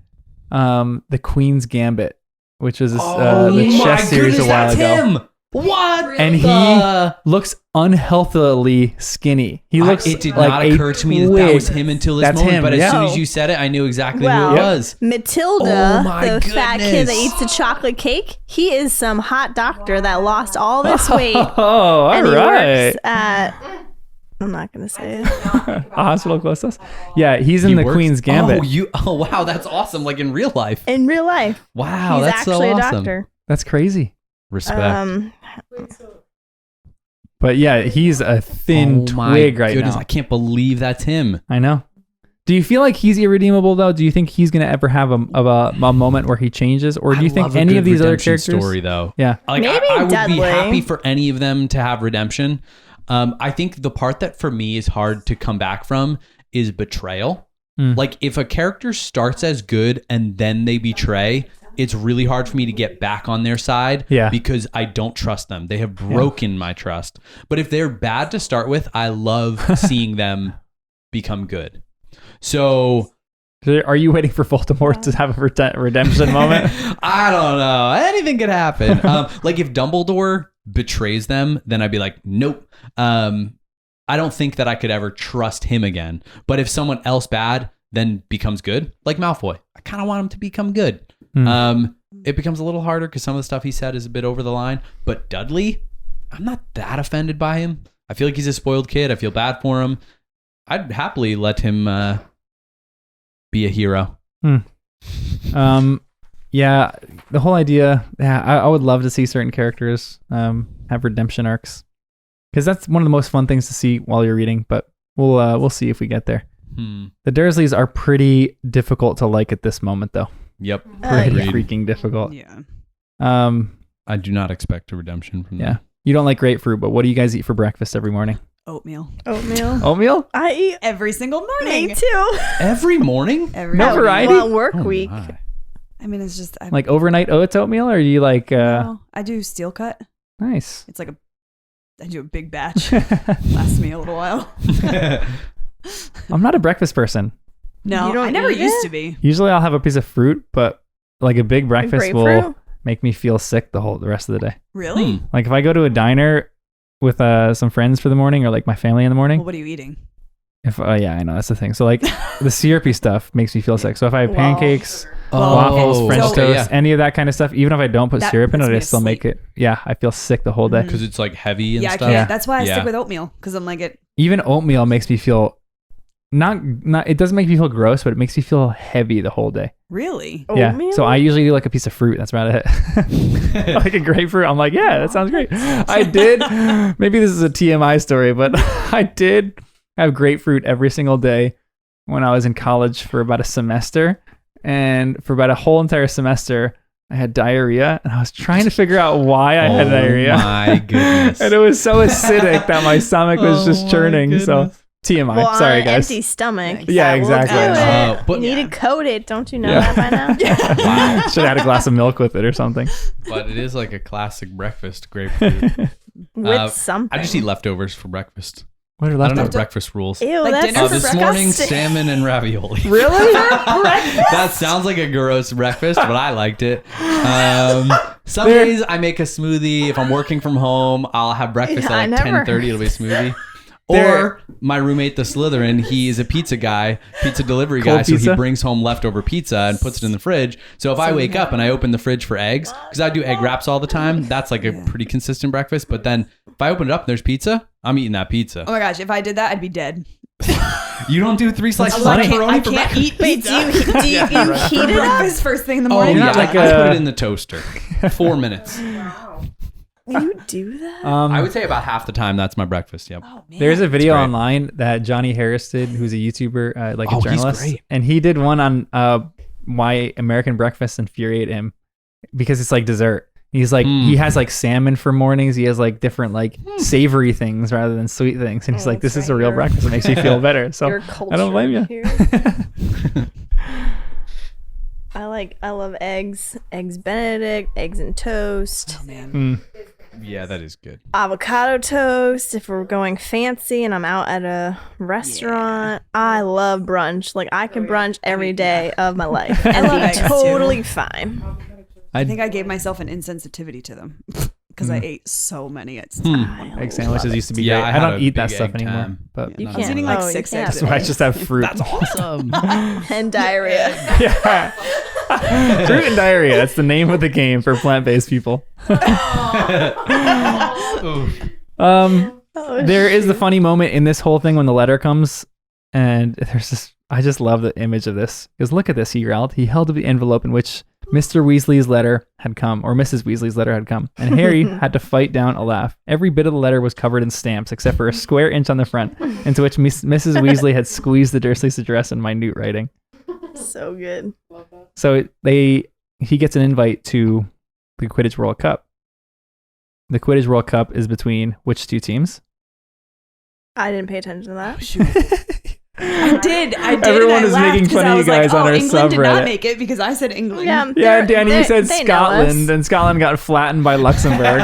the Queen's Gambit, which is the chess series a while ago. Him. What? And he looks unhealthily skinny. He looks. It did like not a occur to me that twig. was him until this That's moment. him, But as yeah. soon as you said it, I knew exactly Well, who it was. Matilda, Oh my the fat kid that goodness. eats the chocolate cake, he is some hot doctor that lost all this weight. Oh, all and he right. works at. I'm not gonna say it. A hospital close to us. Yeah, he's in the works- Queen's Gambit. Oh wow, that's awesome! Like in real life. In real life, Wow, he's that's actually so a awesome. doctor. That's crazy. Respect. But yeah, he's a thin Oh my twig right goodness, now. I can't believe that's him. I know. Do you feel like he's irredeemable though? Do you think he's gonna ever have a moment where he changes, or do you think any of these other characters? Story though, Yeah, like Maybe I would Dudley. be happy for any of them to have redemption. I think the part that for me is hard to come back from is betrayal. Like if a character starts as good and then they betray, it's really hard for me to get back on their side. Yeah. Because I don't trust them. They have broken my trust. But if they're bad to start with, I love seeing them become good. So are you waiting for Voldemort to have a redemption moment? I don't know. Anything could happen. Like if Dumbledore betrays them, then I'd be like, nope. I don't think that I could ever trust him again. But if someone else bad then becomes good, like Malfoy, I kind of want him to become good. It becomes a little harder because some of the stuff he said is a bit over the line. But Dudley, I'm not that offended by him. I feel like he's a spoiled kid. I feel bad for him. I'd happily let him be a hero. Yeah, the whole idea. Yeah, I would love to see certain characters have redemption arcs, because that's one of the most fun things to see while you're reading. But we'll see if we get there. The Dursleys are pretty difficult to like at this moment, though. Yep. Pretty Agreed. freaking difficult. Yeah. I do not expect a redemption from them. Yeah. You don't like grapefruit, but what do you guys eat for breakfast every morning? Oatmeal. Oatmeal? I eat Every single morning. me too. Every morning? Every No variety? Well, work Oh week. my. I mean, it's just Like overnight oats oatmeal, or do you like? no, I do steel cut. Nice. It's like I do a big batch. Lasts me a little while. I'm not a breakfast person. No, You don't I never eat used it? to be. Usually I'll have a piece of fruit, but like a big breakfast will grapefruit? make me feel sick the rest of the day. Really? Like if I go to a diner with some friends for the morning, or like my family in the morning. Well, what are you eating? If yeah, I know that's the thing. So like the syrupy stuff makes me feel sick. So if I have Wow. pancakes, Oh, waffles, French okay, toast, yeah. any of that kind of stuff, even if I don't put That syrup in it, puts me I to still make sleep. it. Yeah, I feel sick the whole day. Because it's like heavy and Yeah, I stuff. can't. Yeah. That's why I Yeah. stick with oatmeal because I'm like it. Even oatmeal makes me feel not. It doesn't make me feel gross, but it makes me feel heavy the whole day. Really? Yeah. Oatmeal? So I usually do like a piece of fruit. That's about it. Like a grapefruit. I'm like, yeah, that sounds great. I did. Maybe this is a TMI story, but I did have grapefruit every single day when I was in college for about a semester. And for about a whole entire semester, I had diarrhea, and I was trying to figure out why I had diarrhea. Oh my goodness. And it was so acidic that my stomach was just churning. So TMI. Well, Sorry, on an guys. empty stomach. Yeah, that will exactly. do it. But- you need to coat it. Don't you know Yeah. that by now? Should have had a glass of milk with it or something. But it is like a classic breakfast grapefruit. With something. I just eat leftovers for breakfast. What are I don't know leftovers? breakfast rules. Ew, Like that's dinner for This breakfast? morning, salmon and ravioli. Really? That sounds like a gross breakfast, but I liked it. Some days I make a smoothie. If I'm working from home, I'll have breakfast I at like never- 10:30. It'll be a smoothie. There- Or my roommate, the Slytherin, he's a pizza guy, pizza delivery Cold guy. So pizza? he brings home leftover pizza and puts it in the fridge. So if I wake up and I open the fridge for eggs, because I do egg wraps all the time, that's like a pretty consistent breakfast. But then if I open it up and there's pizza, I'm eating that pizza. Oh my gosh, if I did that, I'd be dead. You don't do 3 slices of I pepperoni can't, for I can't breakfast? eat Wait, pizza. do you heat for it up? breakfast first thing in the Oh morning. You're yeah, not like I put a- it in the toaster. 4 minutes. You do that? I would say about half the time that's my breakfast. Yep. Oh, man. There's a video great. online that Johnny Harris did, who's a YouTuber, like a Oh, he's journalist, great. and he did one on why American breakfasts infuriate him, because it's like dessert. He's like he has like salmon for mornings. He has like different like savory things rather than sweet things, and he's Oh, like, "This that's is a right. real You're- breakfast. It makes me feel better." So Your I don't blame you. culture here. I love eggs Benedict, eggs and toast, Oh, man. Mm. Yeah, that is good. avocado toast if we're going fancy and I'm out at a restaurant. I love brunch. Like I can brunch every day of my life and love be eggs, too. totally fine. I think I gave myself an insensitivity to them because I ate so many at Egg sandwiches used to be Yeah, great. I I had don't a eat that big stuff egg anymore. time. But You I was can't. eating like Oh, you 6 can't eggs. that's why I just have fruit. That's awesome. And diarrhea. Yeah. Fruit and diarrhea. That's the name of the game for plant-based people. There is the funny moment in this whole thing when the letter comes, and there's this. I just love the image of this, because look at this. He growled. He held up the envelope in which Mr. Weasley's letter had come, or Mrs. Weasley's letter had come, and Harry had to fight down a laugh. Every bit of the letter was covered in stamps, except for a square inch on the front, into which Mrs. Weasley had squeezed the Dursleys' address in minute writing. So good. So he gets an invite to the Quidditch World Cup. The Quidditch World Cup is between which two teams? I didn't pay attention to that. I did. Everyone is making fun of you guys on our England did subreddit. not make it because I said England. Yeah, Danny, you said they know Scotland, us. and Scotland got flattened by Luxembourg.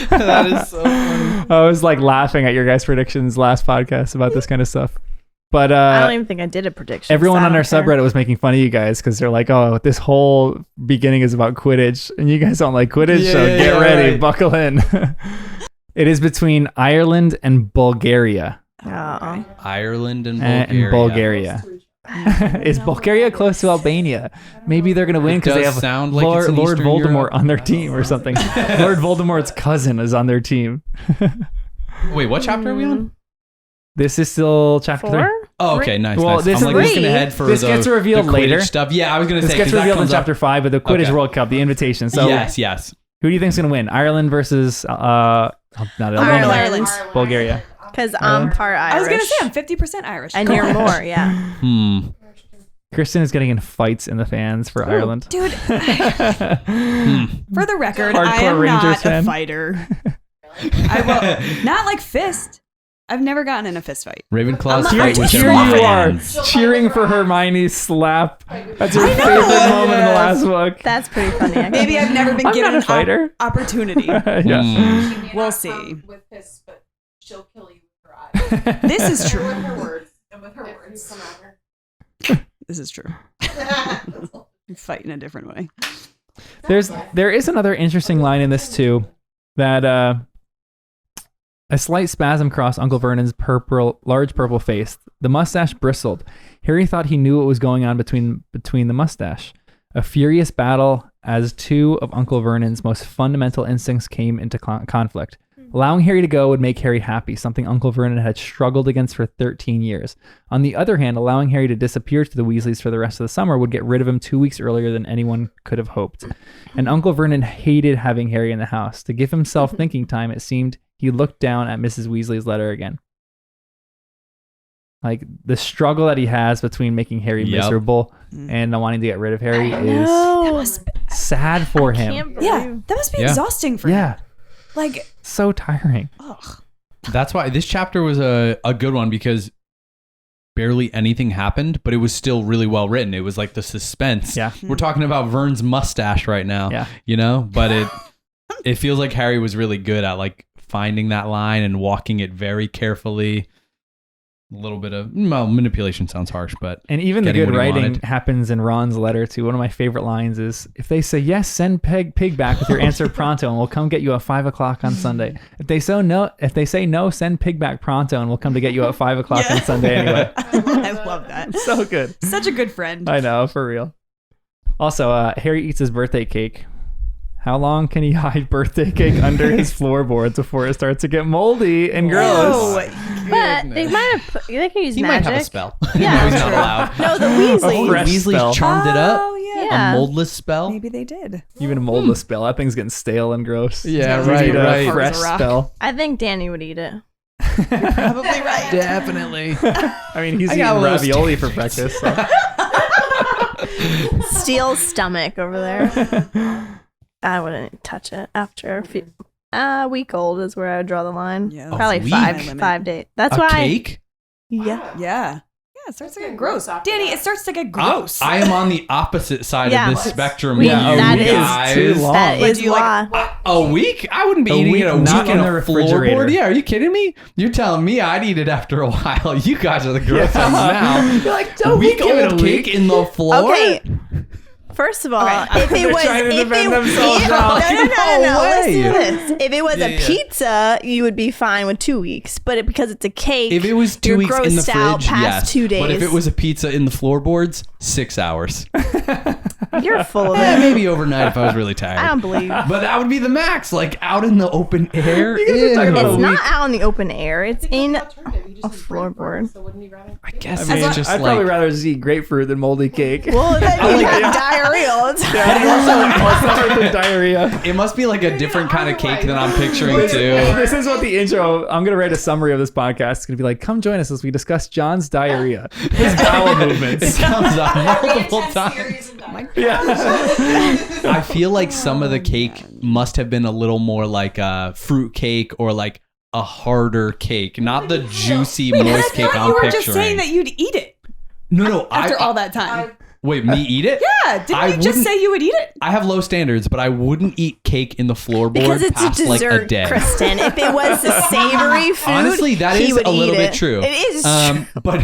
That is so funny. I was like laughing at your guys' predictions last podcast about this kind of stuff. But I don't even think I did a prediction. everyone so I on our don't care. subreddit was making fun of you guys because they're like, oh, this whole beginning is about Quidditch, and you guys don't like Quidditch, so Yeah, get ready, right. buckle in. It is between Ireland and Bulgaria. Oh. Ireland and And Bulgaria. Bulgaria. Is Bulgaria close to Albania? Maybe they're going to win It because they does have sound like Lord, it's in Lord Eastern Voldemort Europe. on their team or something. Lord Voldemort's cousin is on their team. Wait, what chapter are we on? This is still chapter 3. 4? Oh, okay, nice. Well, nice. this I'm like is- looking ahead for this the, gets revealed the Quidditch later. stuff. Yeah, I was gonna This say gets 'cause that revealed in comes up- chapter 5 with the Quidditch Okay. World Cup, the invitation. So yes. who do you think's going to win? Ireland versus not Albania. Ireland. Bulgaria. Because I'm part Irish. I was gonna say I'm 50% Irish. And you're more, yeah. Kristen is getting in fights in the fans for Ireland. Dude, for the record, I Hardcore am Rangers not fan. a fighter. I will not like fist. I've never gotten in a fist fight. Ravenclaw's I'm fight not- with Here their you are, fans. cheering for Hermione's slap. That's your favorite moment in the last book. That's pretty funny. Actually. Maybe I've never been I'm given not a an fighter. opportunity. Yeah. We'll see. With fists, but she'll kill you with her eyes. This is With true. her words. And with her words. Come at her. This is true. You fight in a different way. There is another interesting line in this too, that a slight spasm crossed Uncle Vernon's large purple face. The mustache bristled. Harry thought he knew what was going on between the mustache. A furious battle as two of Uncle Vernon's most fundamental instincts came into conflict. Allowing Harry to go would make Harry happy, something Uncle Vernon had struggled against for 13 years. On the other hand, allowing Harry to disappear to the Weasleys for the rest of the summer would get rid of him 2 weeks earlier than anyone could have hoped. And Uncle Vernon hated having Harry in the house. To give himself thinking time, it seemed he looked down at Mrs. Weasley's letter again. Like, the struggle that he has between making Harry miserable and wanting to get rid of Harry is sad for him. Can't Yeah, believe- that must be Yeah. exhausting for him. Yeah, Like, so tiring. ugh. That's why this chapter was a good one, because barely anything happened, but it was still really well written. It was like the suspense. Yeah. We're talking about Vern's mustache right now. Yeah. You know, but it feels like Harry was really good at like finding that line and walking it very carefully. A little bit of manipulation sounds harsh, but And even the getting good what he writing wanted. happens in Ron's letter too. One of my favorite lines is, if they say yes, send Pig back with your answer pronto, and we'll come get you at 5 o'clock on Sunday. If they say no, send Pig back pronto, and we'll come to get you at 5 o'clock on Sunday anyway. I love that. So good. Such a good friend. I know, for real. Also, Harry eats his birthday cake. How long can he hide birthday cake under his floorboards before it starts to get moldy and gross? But they might have. They can use he magic. might have a spell. Yeah. No, he's not allowed. No, the Weasleys. fresh Weasley spell. charmed it up. Oh, yeah. Yeah. A moldless spell. Maybe they did. Even a moldless spell. That thing's getting stale and gross. Yeah, We right, need a right. fresh Hard as a rock. spell. I think Danny would eat it. Probably right. Definitely. I mean, he's I eating got a little ravioli for breakfast. So. Steel stomach over there. I wouldn't touch it after a week old is where I would draw the line. Yeah. Probably week? five days. That's a why. cake? Yeah. Yeah. Yeah, it starts to get gross. Danny, it starts to get gross. I am on the opposite side Yeah. of this spectrum. We- than you that is guys. too long. That But is do you like- why. A week? I wouldn't be A eating week, it a not week in in the a refrigerator. floorboard. Yeah, are you kidding me? You're telling me I'd eat it after a while. You guys are the gross ones now. You're like, A don't week give it a old week. cake in the floor? Okay. First of all, if it They're was, trying to if defend it, themselves if- now. no, No listen to way. this. If it was Yeah, a yeah. pizza, you would be fine with 2 weeks. But because it's a cake, If it was 2 you're weeks in the grossed out fridge, past yes. 2 days. But if it was a pizza in the floorboards, 6 hours. You're full of Eh, it. maybe overnight if I was really tired. I don't believe. But that would be the max, like out in the open air. You guys are talking about Ew. a It's week. not out in the open air. It's in alternative. You just a need grapefruit, floorboard. So wouldn't you rather? I guess I mean, it's just I'd like probably rather just eat grapefruit than moldy cake. well, then I you like have diarrhea all the time. Yeah, also with diarrhea. it must be like a different kind of cake than I'm picturing too. This is what the intro. I'm gonna write a summary of this podcast. It's gonna be like, come join us as we discuss John's diarrhea, his bowel It movements. comes up multiple Intense times. series and diet. Yeah. I feel like some of the cake must have been a little more like a fruit cake or like a harder cake, not the juicy moist cake I'm You were picturing. just saying that you'd eat it no, after all that time. Wait, me eat it? Yeah, didn't I you just wouldn't- say you would eat it? I have low standards, but I wouldn't eat cake in the floorboard Because it's a past like a dessert, day. Kristen. If it was a savory food, Honestly, that he is would a little eat bit it. true. It is But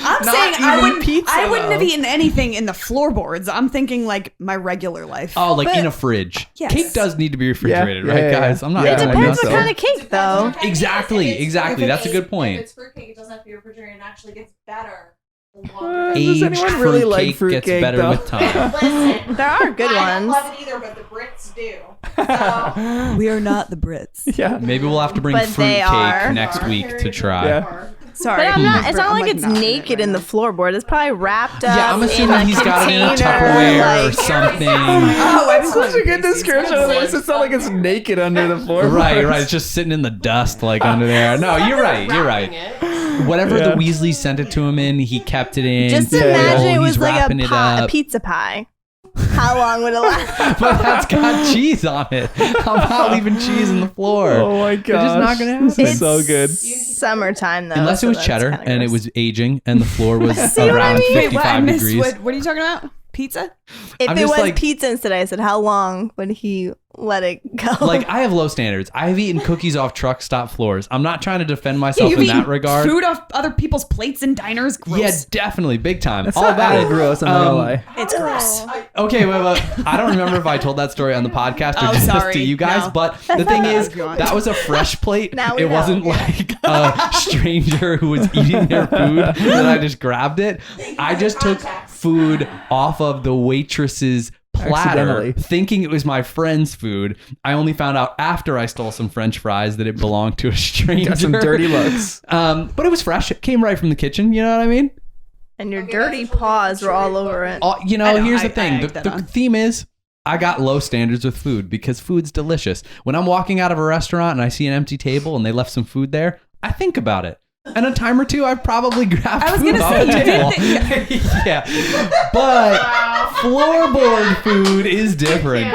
I'm Not saying I even wouldn't. pizza, I wouldn't have though. eaten anything in the floorboards. I'm thinking like my regular life. oh, like But- in a fridge. Yes. Cake does need to be refrigerated, Yeah, right, yeah, yeah. guys? I'm not. Yeah. It I doing depends guess what so. kind of cake, though. Exactly, exactly. That's a good If point. it's fruitcake, it doesn't have to be refrigerated and actually gets better. Does Aged anyone really like fruit fruit gets cake, better though? with time. Listen, There are good I don't ones. love it either, but the Brits do. So, We are not the Brits. Yeah. Maybe we'll have to bring But fruit they cake are. next week to try. Yeah. Sorry, But I'm not. It's not I'm, like it's not in it naked right in the now. floorboard. It's probably wrapped up. Yeah, I'm in assuming a he's got it in a container, Tupperware or like- something. Oh, I've been Such calling a good pasties. description of this. It's not like it's naked under the floor. Right, right. It's just sitting in the dust, like under there. No, you're right. You're right. Whatever Yeah. the Weasleys sent it to him in, he kept it in. Just Yeah, imagine yeah. it was He's like wrapping a, it a up. pizza pie. How long would it last? But that's got cheese on it. I'm not leaving cheese in the floor. Oh my god. just not gonna This happen. is so good. Summertime though. Unless it so was that's cheddar kinda and it gross. was aging and the floor was See what I around mean? Wait, what? I 55 missed. degrees. What are you talking about? Pizza? If I'm it just was like- pizza instead, I said, how long would he let it go? Like, I have low standards. I have eaten cookies off truck stop floors. I'm not trying to defend myself You've in eaten that regard. food off other people's plates and diners. Gross. Yeah, definitely. Big time. It's All not about that it. gross, I'm not gonna lie. It's gross. Okay, but I don't remember if I told that story on the podcast or Oh, just sorry. to you guys. No. But the thing is, Go on. that was a fresh plate. Now we It know. wasn't like a stranger who was eating their food that I just grabbed it. I just took food off of the waitress's platter, Accidentally. thinking it was my friend's food. I only found out after I stole some French fries that it belonged to a stranger. Got some dirty looks. But it was fresh. It came right from the kitchen. You know what I mean? and your dirty paws were all over it. You know, I know, here's I- the thing. I The, egged that the on. theme is I got low standards with food because food's delicious. When I'm walking out of a restaurant and I see an empty table and they left some food there, I think about it. And a time or two, I've probably grabbed I was food gonna off say, the you table. did Yeah. But floorboard food is different.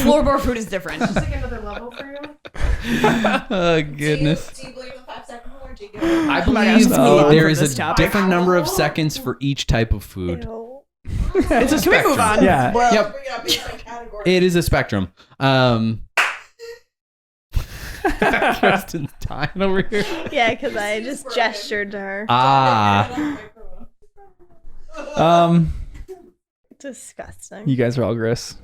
Floorboard food is different. It's like another level for you. Oh, goodness. Do you believe in 5-second rule or do you give it? I my believe gosh, let's move on there from is this a topic. different number of seconds for each type of food. It's a Can we spectrum. move on? Yeah. Well, Yep. Bring it up in different categories. It is a spectrum. Kristen's dying over here. Yeah, because I just gestured to her. Ah. Disgusting. You guys are all gross.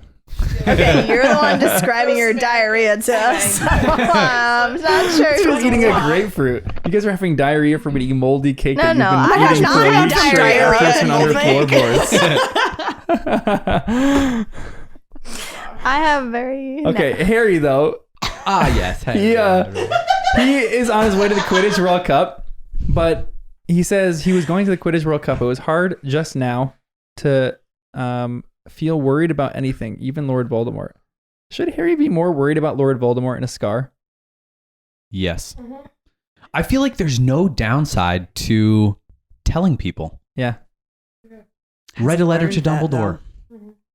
Okay, you're the one describing your diarrhea to us. I'm not sure From who's eating a wrong. grapefruit. You guys are having diarrhea from eating moldy cake No, that no, you've been I have eating not for a had week straight diarrhea after it's been under molding. floorboards. I have very... Okay, Harry though, Yes. Hey, he is on his way to the Quidditch World Cup, but he says he was going to the Quidditch World Cup. It was hard just now to feel worried about anything, even Lord Voldemort. Should Harry be more worried about Lord Voldemort and a scar? Yes. I feel like there's no downside to telling people. Yeah. Write a letter to learned that, Dumbledore.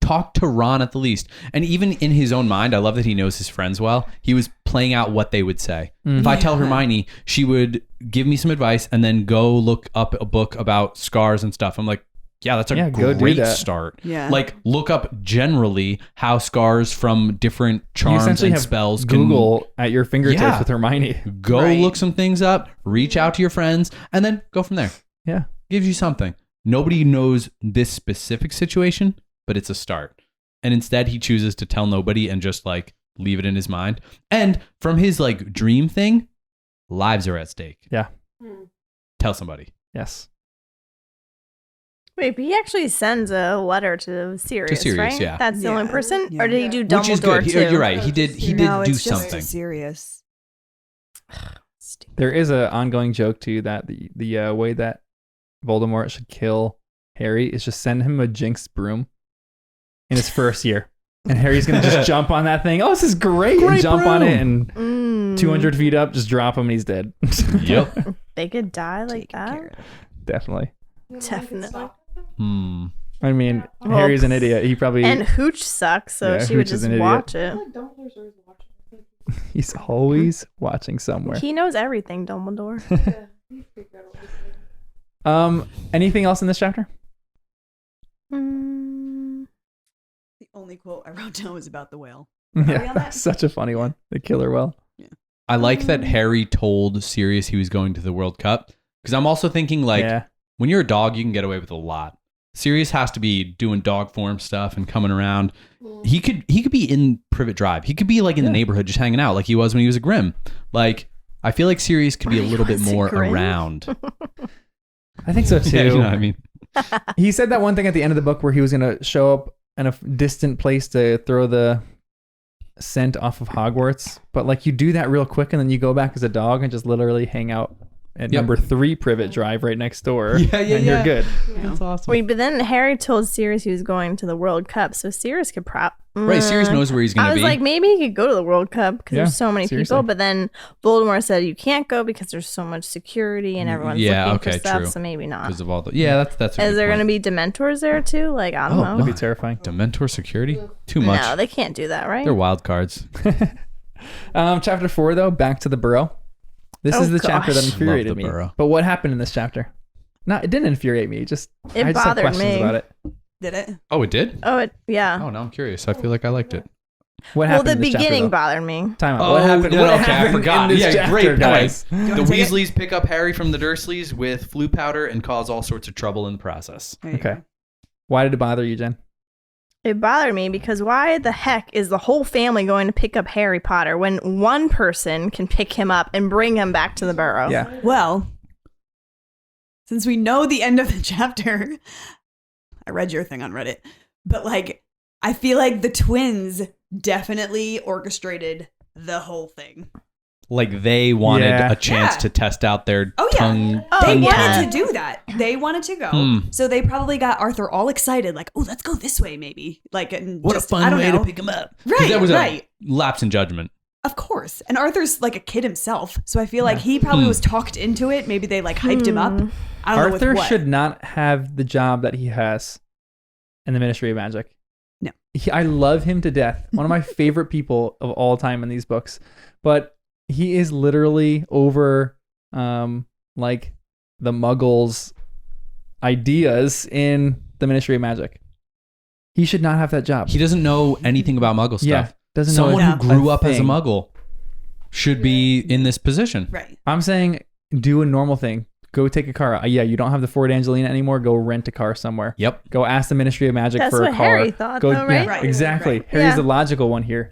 Talk to Ron at the least. And even in his own mind, I love that he knows his friends well. He was playing out what they would say. If I tell Hermione, she would give me some advice and then go look up a book about scars and stuff. I'm like, yeah, that's a go do great that. start. Yeah. Like, look up generally how scars from different You charms essentially and have spells can Google at your fingertips Yeah. with Hermione. go Right. look some things up, reach out to your friends, and then go from there. Yeah. Gives you something. Nobody knows this specific situation, but it's a start. And instead he chooses to tell nobody and just like leave it in his mind. And from his like dream thing, lives are at stake. Yeah. Tell somebody. Yes. Wait, but he actually sends a letter to Sirius, Sirius, right? yeah. That's the only Yeah. person? Yeah. Or did he do Dumbledore Which is good. too? You're right. He did No, do it's just something. serious. There is an ongoing joke too that the way that Voldemort should kill Harry is just send him a Jinx broom in his first year. And Harry's going to just jump on that thing. Oh, this is great. And jump on it and 200 feet up, just drop him and he's dead. Yep. They could die like Taken that? care of. Definitely. Definitely. I mean, Well, Harry's an idiot. He probably, And Hooch sucks, so Yeah, she would Hooch is just an idiot. watch it. Dumbledore's always watching. he's always watching somewhere. He knows everything, Dumbledore. Yeah, he figured out what he's doing. Anything else in this chapter? Mm, The only quote I wrote down was about the whale. we Yeah, on that? that's such a funny one. The killer well. I like that Harry told Sirius he was going to the World Cup because I'm also thinking like Yeah. when you're a dog, you can get away with a lot. Sirius has to be doing dog form stuff and coming around. He could be in Privet Drive. He could be like in the neighborhood just hanging out like he was when he was a Grimm. Like I feel like Sirius could be a little bit was a more Grimm? around. I think so too. Yeah, you know what I mean? He said that one thing at the end of the book where he was going to show up in a distant place to throw the scent off of Hogwarts. But like you do that real quick and then you go back as a dog and just literally hang out at Yep. number 3 Privet Drive right next door. Yeah, and you're good. That's awesome. Wait, but then Harry told Sirius he was going to the World Cup, so Sirius could Right, Sirius knows where he's going I to was be. like, maybe he could go to the World Cup because Yeah, there's so many seriously. people. But then Voldemort said you can't go because there's so much security and everyone's Yeah, looking okay, for stuff. true. So maybe not. Because of all the that's a Is good there going to point. be Dementors there too? Like I don't know. That'd be terrifying. Dementor security? Too much. No, they can't do that, right? They're wild cards. Chapter 4 though, back to the burrow. This Oh, is the chapter that gosh. infuriated Love the me. burrow. But what happened in this chapter? No, it didn't infuriate me. Just It I just have bothered questions me. about it. Did it? Oh, it did? Yeah. Oh, now I'm curious. I feel like I liked it. What Well, happened the in this chapter, beginning though? bothered me. Time out. Oh, what happened? no, what okay, happened I forgot. in this Yeah, chapter, great point. guys? The wanna take it? Weasleys pick up Harry from the Dursleys with flu powder and cause all sorts of trouble in the process. There you Okay. go. Why did it bother you, Jen? It bothered me because why the heck is the whole family going to pick up Harry Potter when one person can pick him up and bring him back to the burrow? Yeah. Well, since we know the end of the chapter, I read your thing on Reddit, but like, I feel like the twins definitely orchestrated the whole thing. Like they wanted Yeah. a chance Yeah. to test out their Oh, yeah. tongue. Oh, They tongue yeah. wanted tang. to do that. They wanted to go. Hmm. So they probably got Arthur all excited, like, oh, let's go this way, maybe. Like, and What just, a I fun don't way know. to pick him up. 'Cause Right, that was right. a lapse in judgment. Of course. And Arthur's like a kid himself. So I feel like he probably was talked into it. Maybe they like hyped him up. I don't know Arthur with what. should not have the job that he has in the Ministry of Magic. No. I love him to death. One of my favorite people of all time in these books. But he is literally over like the Muggles' ideas in the Ministry of Magic. He should not have that job. He doesn't know anything about Muggle stuff. Yeah, doesn't Someone know who grew up as a thing. Muggle should be in this position. Right. I'm saying do a normal thing. Go take a car. Yeah, you don't have the Ford Angelina anymore. Go rent a car somewhere. Yep. Go ask the Ministry of Magic That's for a what car. Harry thought, Go, though, right? Right, exactly. right. Harry's Yeah. the logical one here.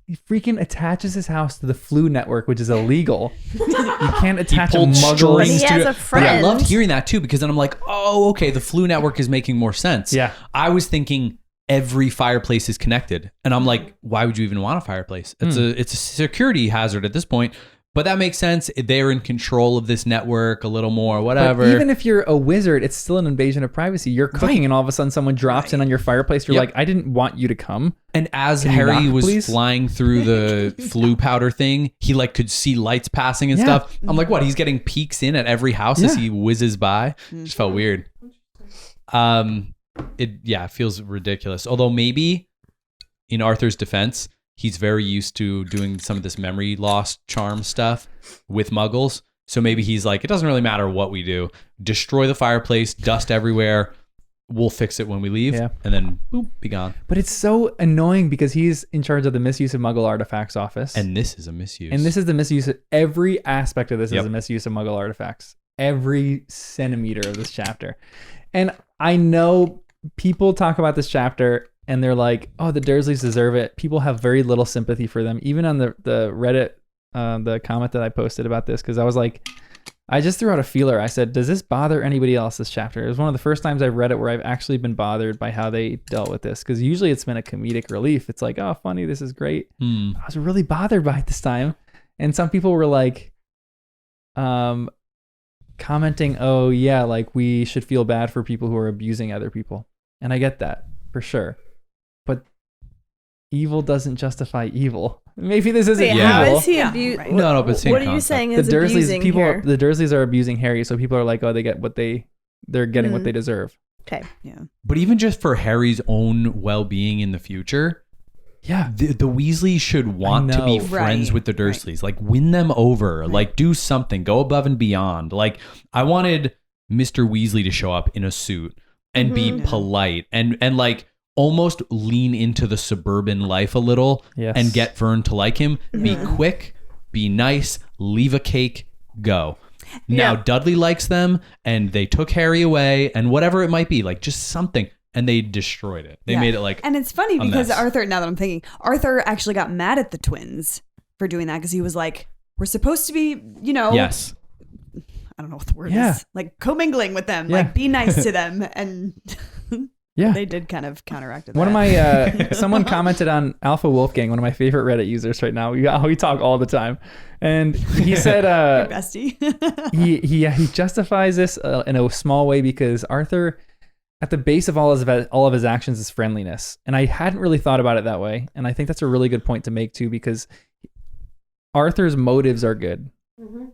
He freaking attaches his house to the Flu Network, which is illegal. You can't attach a pulled Muggle. But he strings has to a it. friend. But I loved hearing that too because then I'm like, oh, okay, the Flu Network is making more sense. Yeah. I was thinking every fireplace is connected, and I'm like, why would you even want a fireplace? It's a security hazard at this point. But that makes sense. They're in control of this network a little more, whatever. But even if you're a wizard, it's still an invasion of privacy. You're cooking, and all of a sudden someone drops in on your fireplace. You're Yep. like, I didn't want you to come. And as Can you Harry knock, was please? flying through the flu powder thing, he like could see lights passing and Yeah. stuff. I'm like, what? He's getting peeks in at every house as Yeah. he whizzes by. Just felt weird. It feels ridiculous. Although maybe in Arthur's defense, he's very used to doing some of this memory loss charm stuff with Muggles. So maybe he's like, it doesn't really matter what we do. Destroy the fireplace, dust everywhere. We'll fix it when we leave. Yeah. And then boop, be gone. But it's so annoying because he's in charge of the misuse of Muggle artifacts office. And this is a misuse. And this is the misuse of every aspect of this Yep. is a misuse of Muggle artifacts. Every centimeter of this chapter. And I know people talk about this chapter and they're like, oh, the Dursleys deserve it. People have very little sympathy for them. Even on the Reddit, the comment that I posted about this, because I was like, I just threw out a feeler. I said, does this bother anybody else, this chapter? It was one of the first times I've read it where I've actually been bothered by how they dealt with this. Because usually it's been a comedic relief. It's like, oh, funny, this is great. I was really bothered by it this time. And some people were like, commenting, oh, yeah, like we should feel bad for people who are abusing other people. And I get that, for sure. But evil doesn't justify evil. Maybe this isn't evil. How is he Yeah, abusing? right. No, but same what are you concept. saying is abusing here? The Dursleys are abusing Harry, so people are like, oh, they get what they're getting what they deserve. Okay. Yeah. But even just for Harry's own well-being in the future, Yeah. the Weasleys should want to be know. friends Right, with the Dursleys. Like, win them over. Like, do something. Go above and beyond. Like, I wanted Mr. Weasley to show up in a suit and be polite and like almost lean into the suburban life a little Yes. and get Vern to like him. Be quick, be nice, leave a cake, go. Now Dudley likes them and they took Harry away and whatever it might be, like just something. And they destroyed it. They made it like And it's funny a because mess. Arthur, now that I'm thinking, Arthur actually got mad at the twins for doing that because he was like, we're supposed to be, Yes. I don't know what the word Yeah. is, like commingling with them, Yeah. like be nice to them. And Yeah. they did kind of counteract that. One of my someone commented on Alpha Wolfgang, one of my favorite Reddit users right now. We talk all the time, and he said Your bestie. he justifies this in a small way because Arthur, at the base of all of his actions, is friendliness, and I hadn't really thought about it that way, and I think that's a really good point to make too because Arthur's motives are good.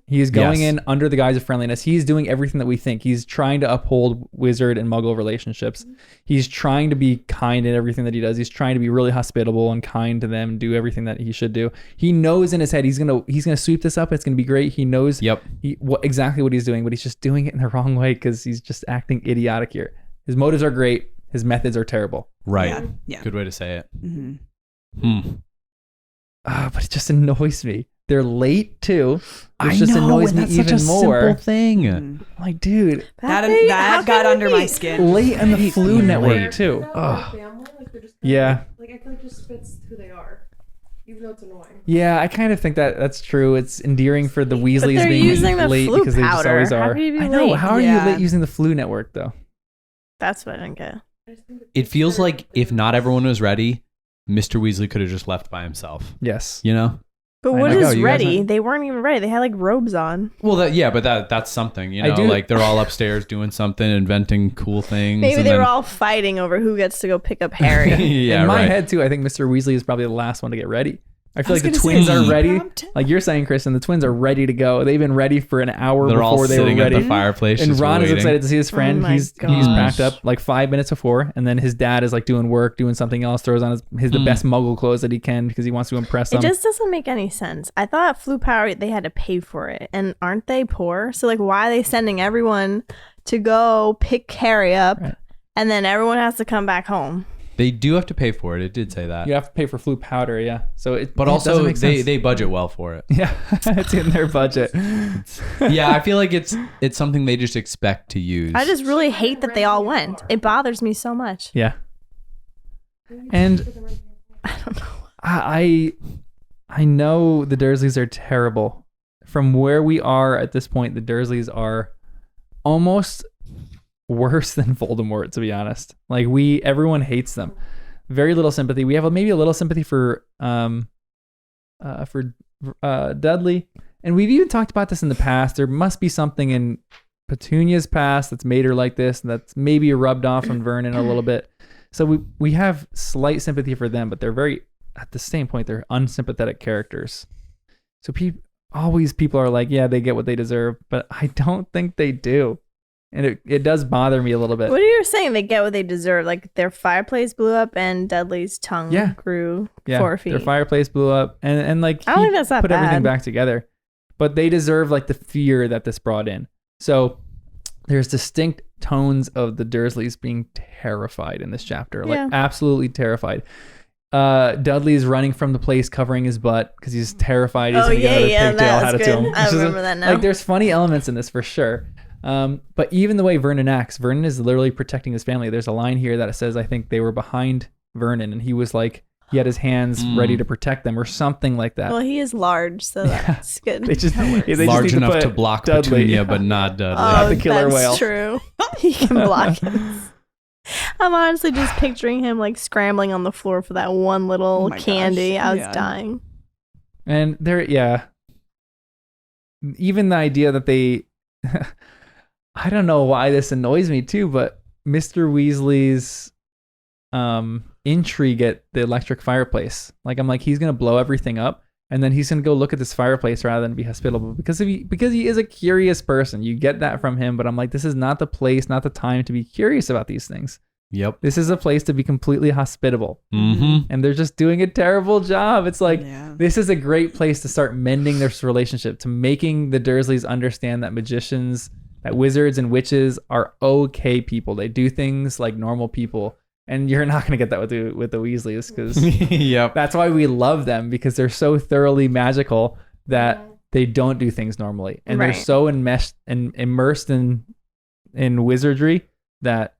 He is going Yes. in under the guise of friendliness. He's doing everything that we think. He's trying to uphold wizard and muggle relationships. He's trying to be kind in everything that he does. He's trying to be really hospitable and kind to them and do everything that he should do. He knows in his head he's gonna sweep this up. It's gonna be great. He knows exactly what he's doing, but he's just doing it in the wrong way because he's just acting idiotic here. His motives are great. His methods are terrible. Right. Yeah. Good way to say it. But it just annoys me. They're late too. Which I just know, annoys and me that's such even a more. simple thing. Like, dude, That How got can it under be? my skin. late on the Flu Network too. They're Ugh. family, like they're just Yeah. like I feel like it just fits who they are, even though it's annoying. Yeah, I kind of think that's true. It's endearing for the Weasleys they're being using the late flu because they just powder. always How are. could you be I know. late? How are you Yeah. late using the Flu Network though? That's what I didn't get. I just think It feels like if not everyone was ready, Mr. Weasley could have just left by himself. Yes. You know? But I what know, is you guys ready? aren't- They weren't even ready. They had like robes on. Well, that's something, you I know, do- like they're all upstairs doing something, inventing cool things. Maybe and they then- were all fighting over who gets to go pick up Harry. yeah, In my right. head too, I think Mr. Weasley is probably the last one to get ready. I feel was like the gonna twins say, are is he ready. prompt? Like you're saying, Kristen, the twins are ready to go. They've been ready for an hour They're all before they were sitting at ready. the fireplace. And just Ron is waiting. excited to see his friend. my he's gosh. packed up like 5 minutes before, and then his dad is like doing work, doing something else, throws on the best Muggle clothes that he can because he wants to impress them. It just doesn't make any sense. I thought flu power, they had to pay for it. And aren't they poor? So like why are they sending everyone to go pick Harry up Right. and then everyone has to come back home? They do have to pay for it. It did say that. You have to pay for flu powder, yeah. So But it also, doesn't make sense. they budget well for it. Yeah, it's in their budget. Yeah, I feel like it's something they just expect to use. I just really hate that they all went. It bothers me so much. Yeah. And I know the Dursleys are terrible. From where we are at this point, the Dursleys are almost worse than Voldemort, to be honest. Like everyone hates them. Very little sympathy. We have maybe a little sympathy for Dudley, and we've even talked about this in the past. There must be something in Petunia's past that's made her like this, and that's maybe rubbed off on Vernon a little bit. So we have slight sympathy for them, but they're very, at the same point, they're unsympathetic characters. So people are like, yeah, they get what they deserve, but I don't think they do. And it does bother me a little bit. What are you saying? They get what they deserve. Like their fireplace blew up and Dudley's tongue grew 4 feet. Their fireplace blew up, and like I don't he think that's that put everything bad. back together. But they deserve like the fear that this brought in. So there's distinct tones of the Dursleys being terrified in this chapter, like absolutely terrified. Dudley's running from the place, covering his butt because he's terrified. He's Oh, gonna get yeah, another pigtail that was added to him. good. I Which is remember that now. Like there's funny elements in this for sure. But even the way Vernon acts, Vernon is literally protecting his family. There's a line here that says, I think they were behind Vernon, and he was like, he had his hands ready to protect them or something like that. Well, he is large, so that's good. They just Large need enough put to block Dudley. Petunia, but not Dudley. Not the killer that's whale. True. He can block it. I'm honestly just picturing him like scrambling on the floor for that one little Oh my candy. gosh, I was yeah. dying. And even the idea that they, I don't know why this annoys me too, but Mr. Weasley's intrigue at the electric fireplace. Like, I'm like, he's going to blow everything up and then he's going to go look at this fireplace rather than be hospitable because he is a curious person. You get that from him, but I'm like, this is not the place, not the time to be curious about these things. Yep. This is a place to be completely hospitable. Mm-hmm. And they're just doing a terrible job. It's like, Yeah. this is a great place to start mending this relationship, to making the Dursleys understand that magicians, that wizards and witches are okay people. They do things like normal people. And you're not going to get that with the Weasleys because Yep. that's why we love them, because they're so thoroughly magical that they don't do things normally. And they're Right. so enmeshed and immersed in wizardry that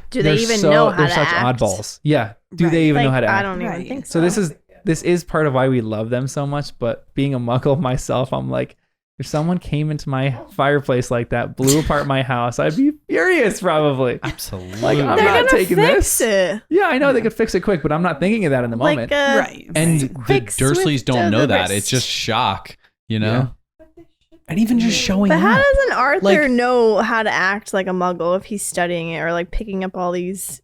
Do they even know how they're to such act? oddballs. Yeah. Do Right. they even know Like, how to act? I don't even Right. think So this is part of why we love them so much. But being a muggle myself, I'm like, if someone came into my fireplace like that, blew apart my house, I'd be furious probably. Absolutely. Like, I'm They're not gonna taking fix this. it. Yeah, I know they could fix it quick, but I'm not thinking of that in the Like moment. Right. And the quick, Dursleys swift don't know that. wrist. It's just shock, you know? And even just showing But how up. doesn't Arthur Like- know how to act like a muggle if he's studying it or like picking up all these?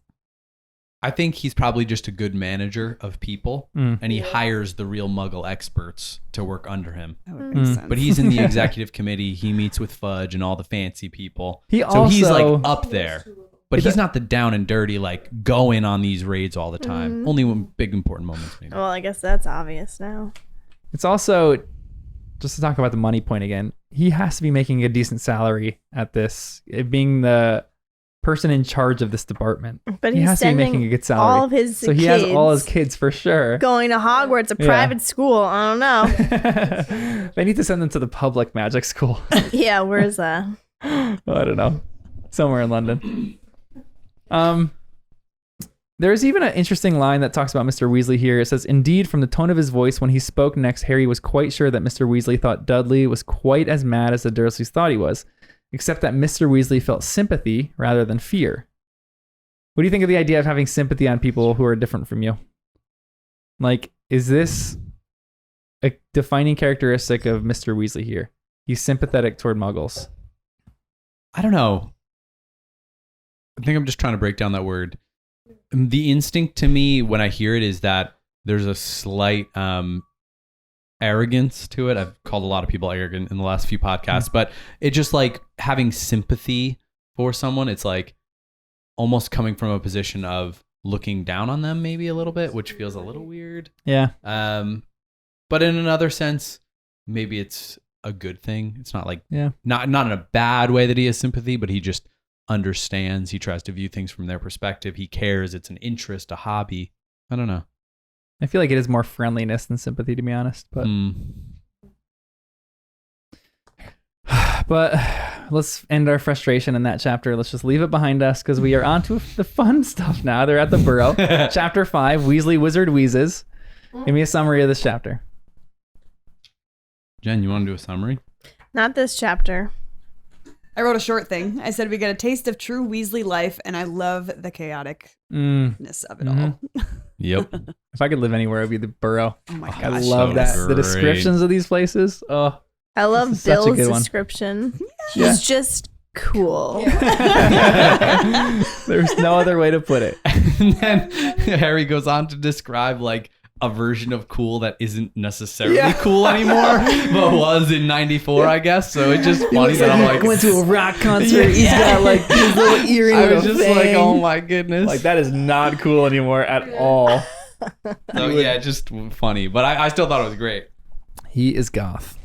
I think he's probably just a good manager of people, and he hires the real muggle experts to work under him. That would make sense. But he's in the executive committee. He meets with Fudge and all the fancy people. He So he's also- like up there. But he's not the down and dirty, like going on these raids all the time. Only when big important moments, maybe. Well, I guess that's obvious now. It's also, just to talk about the money point again, he has to be making a decent salary at this, it being the person in charge of this department. But He he's has to be sending making a good salary. all of his So he kids has all his kids for sure. going to Hogwarts, a Yeah. private school. I don't know. They need to send them to the public magic school. Yeah, where's that? I don't know. Somewhere in London. There's even an interesting line that talks about Mr. Weasley here. It says, indeed, from the tone of his voice when he spoke next, Harry was quite sure that Mr. Weasley thought Dudley was quite as mad as the Dursleys thought he was, except that Mr. Weasley felt sympathy rather than fear. What do you think of the idea of having sympathy on people who are different from you? Like, is this a defining characteristic of Mr. Weasley here? He's sympathetic toward muggles. I don't know. I think I'm just trying to break down that word. The instinct to me when I hear it is that there's a slight arrogance to it. I've called a lot of people arrogant in the last few podcasts, but it just like having sympathy for someone. It's like almost coming from a position of looking down on them maybe a little bit, which feels a little weird. Yeah. But in another sense, maybe it's a good thing. It's not like, Yeah. not in a bad way that he has sympathy, but he just understands. He tries to view things from their perspective. He cares. It's an interest, a hobby. I don't know. I feel like it is more friendliness than sympathy, to be honest. But but let's end our frustration in that chapter. Let's just leave it behind us because we are on to the fun stuff now. They're at the Burrow. Chapter 5, Weasley Wizard Wheezes. Give me a summary of this chapter. Jen, you want to do a summary? Not this chapter. I wrote a short thing. I said we get a taste of true Weasley life, and I love the chaoticness of it all. Yep. If I could live anywhere, it would be the Burrow. Oh my I gosh. love so that. The great. descriptions of these places. Oh, I love This is such a Bill's good one. description. Yeah. He's just cool. there's no other way to put it. And then Harry goes on to describe like a version of cool that isn't necessarily cool anymore, but was in 94, I guess. So it's just funny that I'm like, went to a rock concert. He's got like his little earring. I with was a just like, fang. oh my goodness. Like that is not cool anymore at all. So yeah, just funny. But I still thought it was great. He is goth.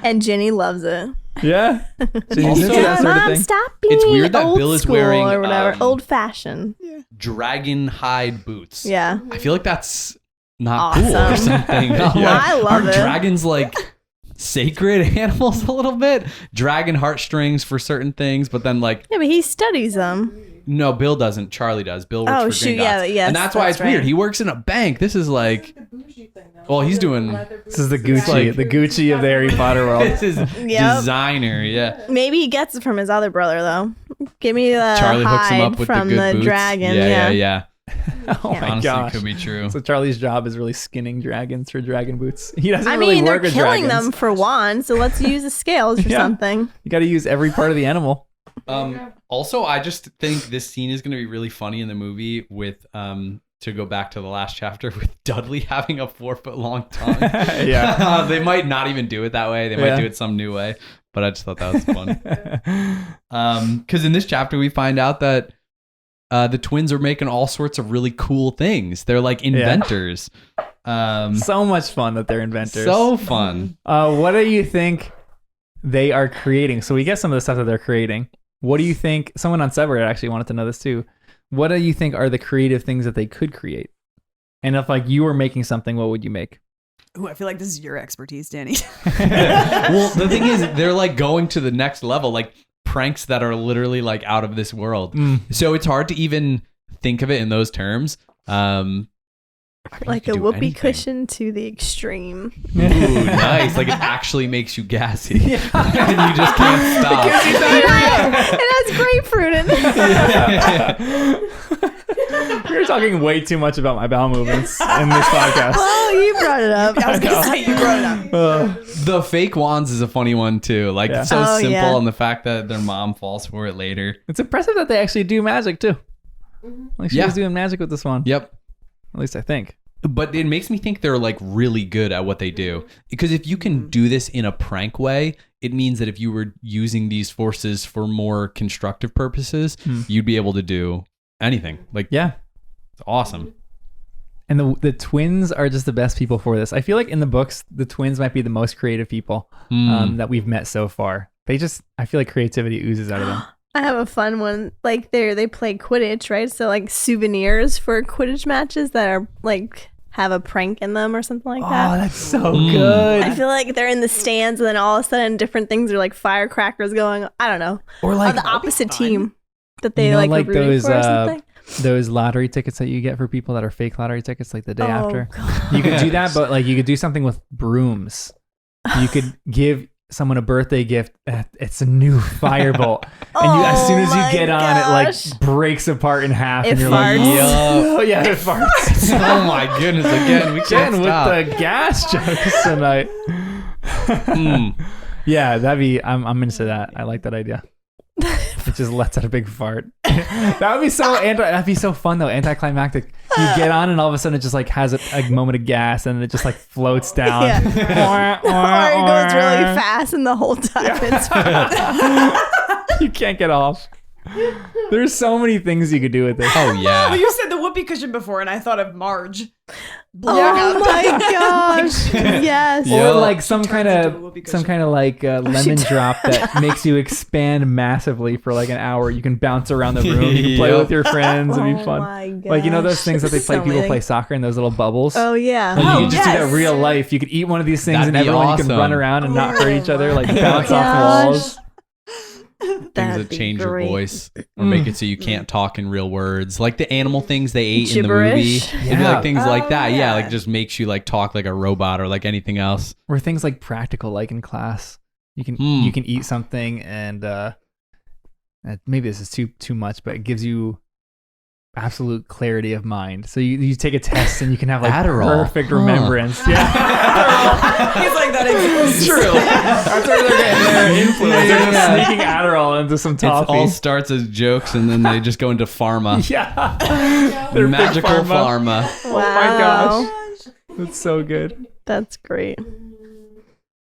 And Ginny loves it. Yeah. She's Also- into that sort of Mom, thing. stop being It's weird that old Bill is school wearing, or whatever, old fashioned. Dragon hide boots. Yeah. I feel like that's not cool or Awesome. something. I love Are it. dragons like sacred animals a little bit? Dragon heartstrings for certain things, but then like Yeah, but he studies them. No, Bill doesn't. Charlie does. Bill works Oh, for shoot, Gringotts. yes, and that's why that's it's weird. right. He works in a bank. This is like, well, he's doing. This is the Gucci of the Harry Potter world. This is designer. Yeah. Maybe he gets it from his other brother though. Give me the Charlie hooks him hide up with from the good boots. dragon. Yeah. Oh my Honestly, gosh. could be true. So Charlie's job is really skinning dragons for dragon boots. He doesn't I really mean, they're work with killing dragons. them for one, so let's use the scales for Yeah. something. You got to use every part of the animal. Also, I just think this scene is going to be really funny in the movie with, to go back to the last chapter, with Dudley having a 4-foot long tongue. Yeah. They might not even do it that way. They might do it some new way, but I just thought that was funny. Because in this chapter, we find out that the twins are making all sorts of really cool things. They're like inventors. So much fun that they're inventors. So fun. What do you think they are creating? So we get some of the stuff that they're creating. What do you think? Someone on Subreddit actually wanted to know this too. What do you think are the creative things that they could create? And if like you were making something, what would you make? Ooh, I feel like this is your expertise, Danny. Well, the thing is, they're like going to the next level, like pranks that are literally like out of this world. So it's hard to even think of it in those terms. Like a whoopee cushion to the extreme. Ooh, nice. Like it actually makes you gassy. And you just can't stop. It has grapefruit in it. You're talking way too much about my bowel movements in this podcast. Well, you brought it up. I was gonna say you brought it up. The fake wands is a funny one too. Like it's so Oh, simple, yeah. and the fact that their mom falls for it later. It's impressive that they actually do magic too. Like she was doing magic with this one. Yep. At least I think. But it makes me think they're like really good at what they do. Because if you can do this in a prank way, it means that if you were using these forces for more constructive purposes, you'd be able to do anything. Like, Yeah. it's awesome. And the twins are just the best people for this. I feel like in the books, the twins might be the most creative people that we've met so far. I feel like creativity oozes out of them. I have a fun one. Like they play Quidditch, right? So like souvenirs for Quidditch matches that are like have a prank in them or something like that. Oh, that's so good. I feel like they're in the stands and then all of a sudden different things are like firecrackers going. I don't know. Or like on the opposite team that they you know, like like are rooting those for or something. those lottery tickets that you get for people that are fake lottery tickets, like the day after. God. You could do that, but like you could do something with brooms. You could give someone a birthday gift. It's a new firebolt, and you, as soon as you get on, it like breaks apart in half, It and you're farts. like, "Oh yeah, it farts." Oh my goodness! Again, we Jen can't with stop. the gas jokes tonight. Yeah, that'd be. I'm into that. I like that idea. It just lets out a big fart. That would be so that'd be so fun though. Anticlimactic. You get on and all of a sudden it just like has a moment of gas and it just like floats down. Yeah. Or it goes really fast and the whole time it's fine. You can't get off. There's so many things you could do with this. Oh Well, yeah. you said the whoopee cushion before, and I thought of Marge. Oh my gosh. Yes. Yeah. Or like some kind into a of whoopee cushion. like lemon drop that makes you expand massively for like an hour. You can bounce around the room. You can play Yep. with your friends and be Oh fun. my gosh. Like you know those things that they play. So People many. play soccer in those little bubbles. Oh yeah. And you could just do yes. that real life. You could eat one of these things That'd and be everyone can awesome. run around and not hurt each other, like Oh my bounce off gosh. walls. Things That'd that be change your great. voice or make it so you can't talk in real words, like the animal things they ate in the movie. Gibberish. It'd be Yeah. like things like that. Yeah, yeah. like just makes you like talk like a robot or like anything else. Or things like practical, like in class. You can eat something and maybe this is too much, but it gives you absolute clarity of mind. So you take a test and you can have like Adderall. perfect remembrance. Yeah. He's like that exists. True. That's where they're getting their influence. They're just Yeah. sneaking Adderall into some It toffee. all starts as jokes and then they just go into pharma. Yeah. They're big Magical pharma. Oh my gosh. That's so good. That's great.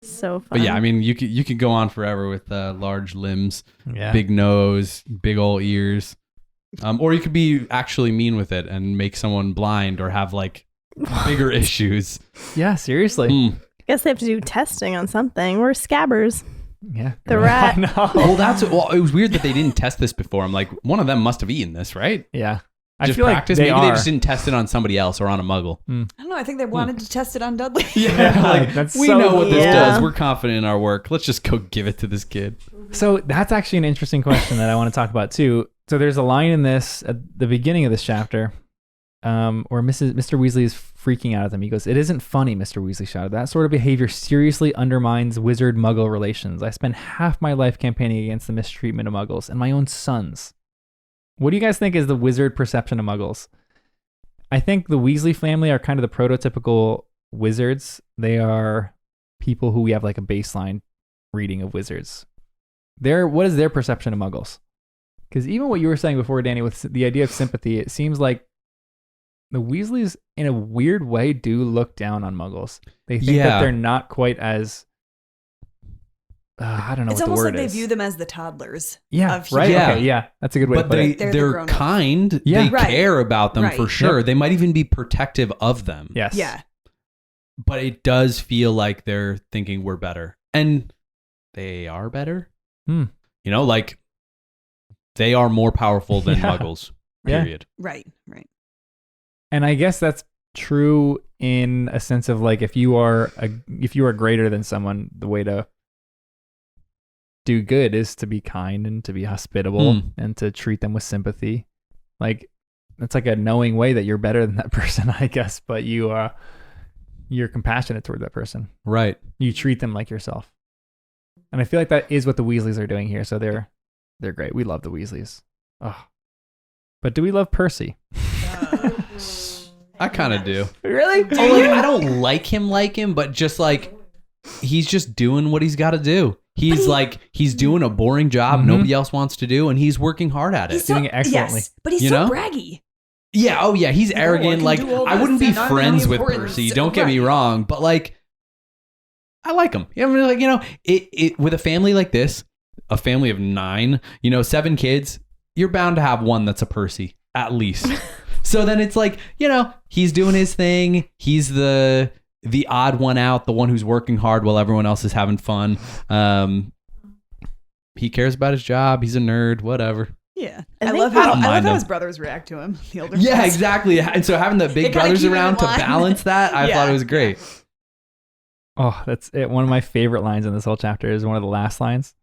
So fun. But yeah, I mean, you could go on forever with large limbs, Yeah. big nose, big old ears, or you could be actually mean with it and make someone blind or have like bigger issues. Yeah, seriously. I guess they have to do testing on something. We're scabbers. Yeah. The rat. I know. Well, it was weird that they didn't test this before. I'm like, one of them must have eaten this, right? Yeah. I Just feel practice. like Maybe they just didn't test it on somebody else or on a muggle. I don't know. I think they wanted to test it on Dudley. Yeah, like, that's we so know what this cool. does. Yeah. We're confident in our work. Let's just go give it to this kid. So that's actually an interesting question that I want to talk about too. So there's a line in this at the beginning of this chapter where Mr. Weasley is freaking out at them. He goes, "It isn't funny," Mr. Weasley shouted. "That sort of behavior seriously undermines wizard-muggle relations. I spent half my life campaigning against the mistreatment of muggles and my own sons." What do you guys think is the wizard perception of muggles? I think the Weasley family are kind of the prototypical wizards. They are people who we have like a baseline reading of wizards. What is their perception of muggles? Because even what you were saying before, Danny, with the idea of sympathy, it seems like the Weasleys, in a weird way, do look down on muggles. They think that they're not quite as... I don't know it's what the almost word like is. they view them as the toddlers. Yeah, of right? human- Okay, yeah. That's a good way to But put it. they're kind. Yeah. They Right. care about them for Right. sure. Yep. They might even be protective of them. Yes. Yeah. But it does feel like they're thinking we're better. And they are better. Hmm. You know, like they are more powerful than Yeah. muggles. Yeah. Period. Right. And I guess that's true in a sense of like if you are greater than someone, the way to do good is to be kind and to be hospitable and to treat them with sympathy. Like it's like a knowing way that you're better than that person, I guess, but you're compassionate toward that person. Right. You treat them like yourself. And I feel like that is what the Weasleys are doing here. So they're great. We love the Weasleys. Oh. But do we love Percy? I kind of do. Really? I don't like him, but just like he's just doing what he's got to do. He's doing a boring job nobody else wants to do, and he's working hard at it. He's doing it excellently. Yes, but he's You so know? braggy. Yeah, oh yeah, he's arrogant. can Like do all I this wouldn't be and I'm friends really with important. Percy. Don't get me Right. wrong, but like I like him. You know, like it with a family like this, a family of 9, 7 kids, you're bound to have one that's a Percy at least. So then it's like, he's doing his thing. He's the odd one out, the one who's working hard while everyone else is having fun. He cares about his job. He's a nerd. Whatever. Yeah, I I think love I how don't mind him. his brothers react to him. The older Yeah, ones. exactly. And so having the big They kinda brothers keep him in around to line. balance that, I thought it was great. Oh, that's it. One of my favorite lines in this whole chapter is one of the last lines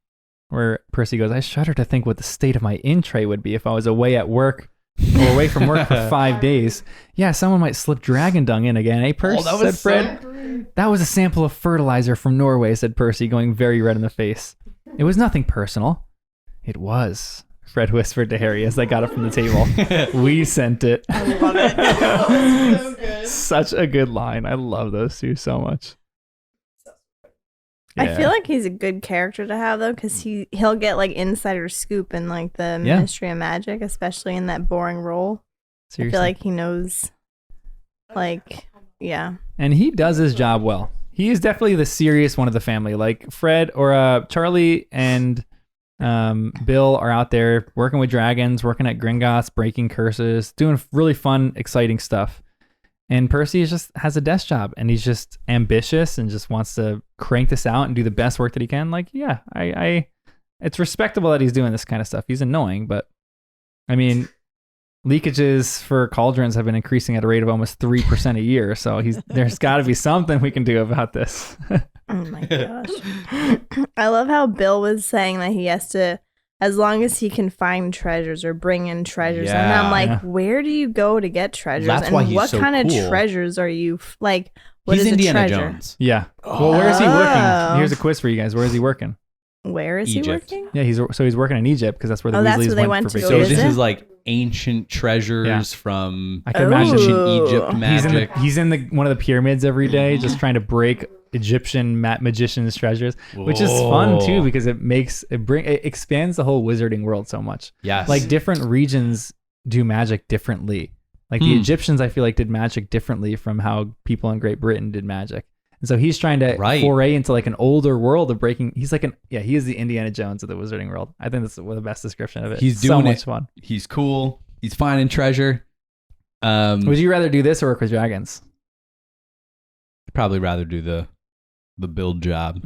where Percy goes, "I shudder to think what the state of my in tray would be if I was away at work or away from work for 5 days. Yeah, someone might slip dragon dung in again, eh, Percy?" said Fred. "That was a sample of fertilizer from Norway," said Percy, going very red in the face. "It was nothing personal." "It was," Fred whispered to Harry as they got up from the table. "We sent it." I love it. So good. Such a good line. I love those two so much. I feel like he's a good character to have though, because he'll get like insider scoop in like the Ministry of Magic, especially in that boring role. Seriously. I feel like he knows, like, yeah. And he does his job well. He is definitely the serious one of the family. Like Fred or Charlie and Bill are out there working with dragons, working at Gringotts, breaking curses, doing really fun, exciting stuff. And Percy has a desk job, and he's just ambitious and just wants to crank this out and do the best work that he can. Like, yeah, it's respectable that he's doing this kind of stuff. He's annoying, but I mean, leakages for cauldrons have been increasing at a rate of almost 3% a year. So there's got to be something we can do about this. Oh my gosh. I love how Bill was saying that he has to, as long as he can find treasures or bring in treasures. And I'm like, where do you go to get treasures? That's and why he's what so kind cool. of treasures are you like? What He's is Indiana a treasure? Jones. Yeah. Well, where is he Oh. working? Here's a quiz for you guys. Where is he working? Where is Egypt. he working? Yeah, he's working in Egypt because that's where the Oh, that's Weasleys where they went went for to go vacation. So this visit? is like ancient treasures Yeah. from I can imagine ancient Ooh. Egypt magic. He's in one of the pyramids every day, just trying to break Egyptian magicians' treasures, which is fun too because it expands the whole wizarding world so much. Yes. Like different regions do magic differently. Like the Egyptians, I feel like did magic differently from how people in Great Britain did magic. And so he's trying to foray into like an older world of breaking. He's like he is the Indiana Jones of the wizarding world. I think that's the best description of it. He's so doing much it. fun. He's cool. He's finding treasure. Would you rather do this or work with dragons? I'd probably rather do the build job.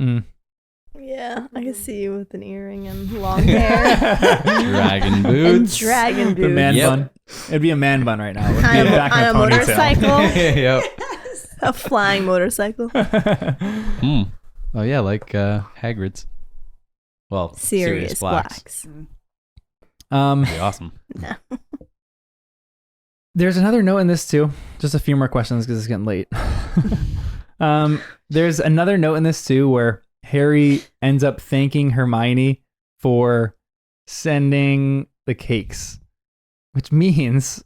Yeah, I can see you with an earring and long hair. Dragon And boots. dragon boots. The man Yep. bun. It'd be a man bun right now. It would On be a, back in on a ponytail. motorcycle. Yep. A flying motorcycle. Oh yeah, like Hagrid's. Well, Sirius Blacks. Blacks. Pretty awesome. There's another note in this too. Just a few more questions because it's getting late. There's another note in this too where Harry ends up thanking Hermione for sending the cakes, which means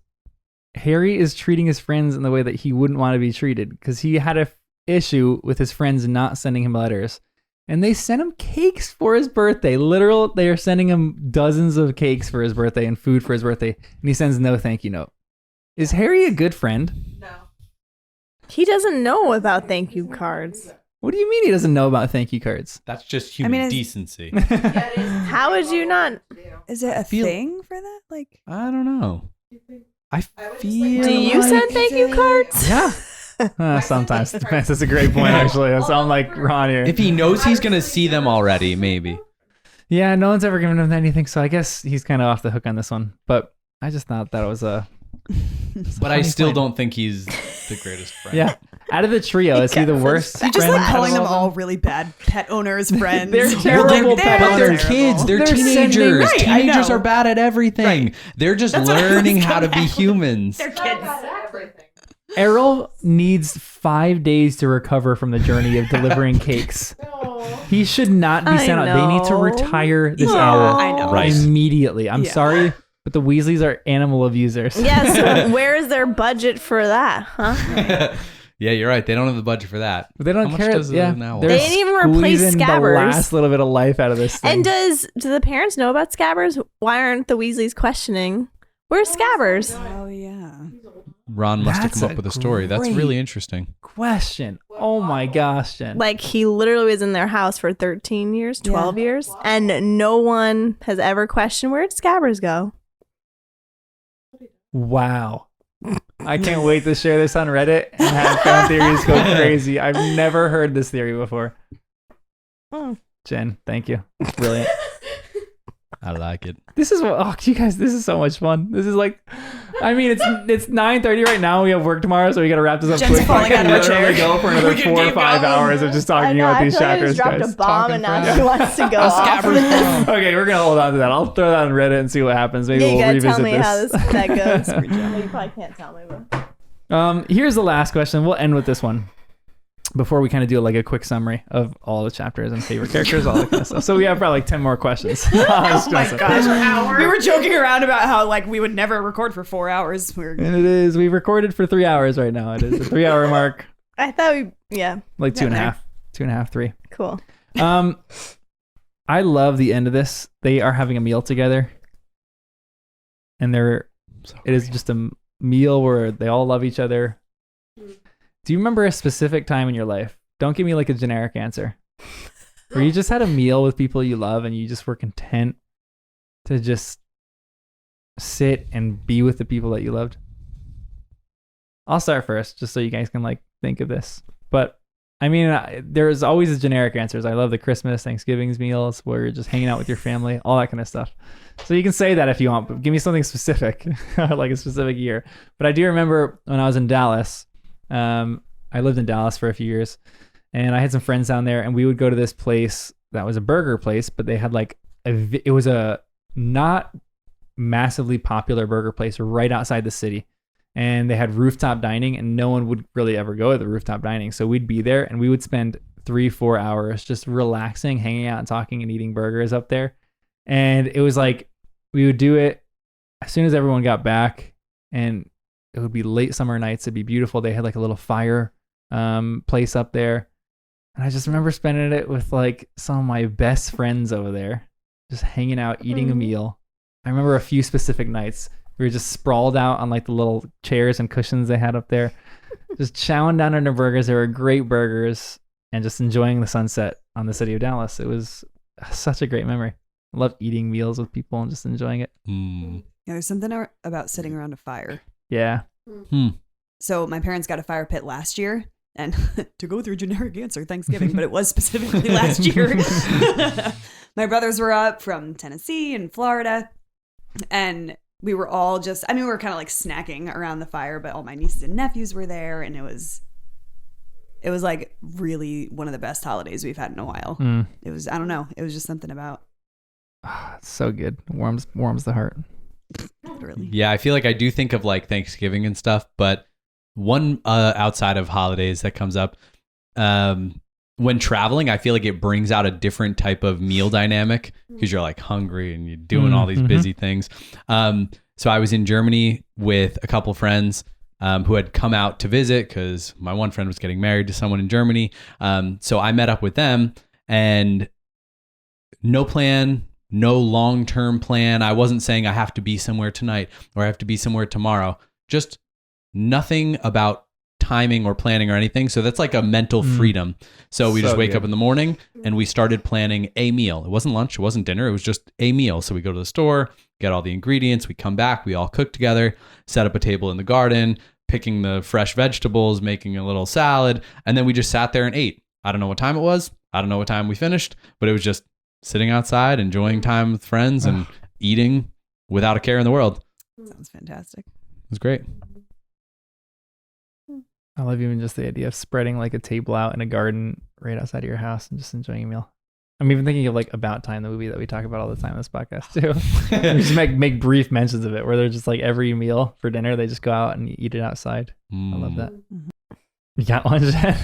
Harry is treating his friends in the way that he wouldn't want to be treated because he had a issue with his friends not sending him letters. And they sent him cakes for his birthday. They are sending him dozens of cakes for his birthday and food for his birthday. And he sends no thank you note. Is Harry a good friend? No. He doesn't know about thank you cards. What do you mean he doesn't know about thank you cards? That's just human decency. Yeah, it is. How would you not? Is it a feel- thing for that? Like, I don't know. I would just feel. Do you like- send thank you cards? Yeah. Sometimes. That's a great point, actually. I sound like Ron here. If he knows he's gonna see them already, maybe. Yeah, no one's ever given him anything, so I guess he's kind of off the hook on this one. But I just thought that was a... But I funny still point. don't think he's the greatest friend. Yeah. Out of the trio, is he the worst? you just friend like out of calling them of all really bad pet owners, friends. They're Well, terrible pet But they're owners. kids. They're They're teenagers. sending- Right, I Teenagers know. are bad at everything. Right. They're just That's what I was learning how to coming be at. humans. They're Not kids. about everything. Errol needs 5 days to recover from the journey of delivering cakes. No. He should not be I sent out. They need to know. retire this Yeah, Errol I know. Right. immediately. I'm Yeah. sorry, but the Weasleys are animal abusers. Yeah, so where is their budget for that, huh? Yeah, you're right. They don't have the budget for that. But they don't How much care. does Yeah, an owl? they're They didn't even replace squeezing the Scabbers. last little bit of life out of this thing. And do the parents know about Scabbers? Why aren't the Weasleys questioning? Where's Scabbers? Oh yeah. Ron must have That's come a up with a story. That's great- really interesting. Question. Oh my gosh, Jen. Like he literally was in their house for 13 years, 12 years, and no one has ever questioned where did Scabbers go? Wow. I can't wait to share this on Reddit and have fan theories go crazy. I've never heard this theory before. Hmm. Jen, thank you. Brilliant. I like it. This is what, oh, you guys, this is so much fun. This is like, I mean, it's 9:30 right now. We have work tomorrow, so we got to wrap this up Jen's quick. falling I can out of her literally chair. go for another We can 4 or keep 5 going. hours of just talking I know, about I these feel like I chapters, just dropped guys. a bomb and now Talking she wants to go off. Scabbers. Okay, we're gonna hold on to that. I'll throw that on Reddit and see what happens. Maybe Yeah, you we'll gotta revisit tell me how this. that goes. Well, you probably can't tell me, but Here's the last question. We'll end with this one before we kind of do like a quick summary of all the chapters and favorite characters, all that kind of stuff. So we have probably like 10 more questions. Oh my gosh. We were joking around about how like we would never record for 4 hours. We're And it is. We recorded for 3 hours right now. It is the 3 hour mark, I thought yeah, like two and a there. half, 2.5, 3. cool. I love the end of this. They are having a meal together, and it is just a meal where they all love each other. Do you remember a specific time in your life? Don't give me like a generic answer. Where you just had a meal with people you love and you just were content to just sit and be with the people that you loved. I'll start first, just so you guys can like think of this. But I mean, there's always the generic answers. I love the Christmas, Thanksgiving's meals where you're just hanging out with your family, all that kind of stuff. So you can say that if you want, but give me something specific, like a specific year. But I do remember when I was in Dallas, I lived in Dallas for a few years, and I had some friends down there, and we would go to this place that was a burger place, but they had like it was a not massively popular burger place right outside the city. And they had rooftop dining, and no one would really ever go to the rooftop dining. So we'd be there and we would spend 3-4 hours just relaxing, hanging out and talking and eating burgers up there. And it was like, we would do it as soon as everyone got back, and it would be late summer nights. It'd be beautiful. They had like a little fire place up there. And I just remember spending it with like some of my best friends over there, just hanging out, eating a meal. I remember a few specific nights. We were just sprawled out on like the little chairs and cushions they had up there, just chowing down on their burgers. They were great burgers, and just enjoying the sunset on the city of Dallas. It was such a great memory. I love eating meals with people and just enjoying it. Mm. Yeah, there's something about sitting around a fire. Yeah. So my parents got a fire pit last year, and to go through generic answer, Thanksgiving, but it was specifically last year. My brothers were up from Tennessee and Florida, and we were all just, I mean, we were kind of like snacking around the fire, but all my nieces and nephews were there, and it was like really one of the best holidays we've had in a while. It was, I don't know, it was just something about It's so good. Warms the heart. Literally. Yeah, I feel like I do think of like Thanksgiving and stuff, but one outside of holidays that comes up, when traveling, I feel like it brings out a different type of meal dynamic because you're like hungry and you're doing all these busy things. So I was in Germany with a couple friends who had come out to visit because my one friend was getting married to someone in Germany. So I met up with them and no plan, no long-term plan. I wasn't saying I have to be somewhere tonight or I have to be somewhere tomorrow. Just nothing about timing or planning or anything. So that's like a mental freedom. So we just wake up in the morning and we started planning a meal. It wasn't lunch. It wasn't dinner. It was just a meal. So we go to the store, get all the ingredients. We come back. We all cook together, set up a table in the garden, picking the fresh vegetables, making a little salad. And then we just sat there and ate. I don't know what time it was. I don't know what time we finished, but it was just sitting outside, enjoying time with friends and eating without a care in the world. Sounds fantastic. It was great. I love even just the idea of spreading like a table out in a garden right outside of your house and just enjoying a meal. I'm even thinking of like About Time, the movie that we talk about all the time in this podcast too. We just make brief mentions of it where they're just like every meal for dinner, they just go out and eat it outside. I love that. You got one, Jen?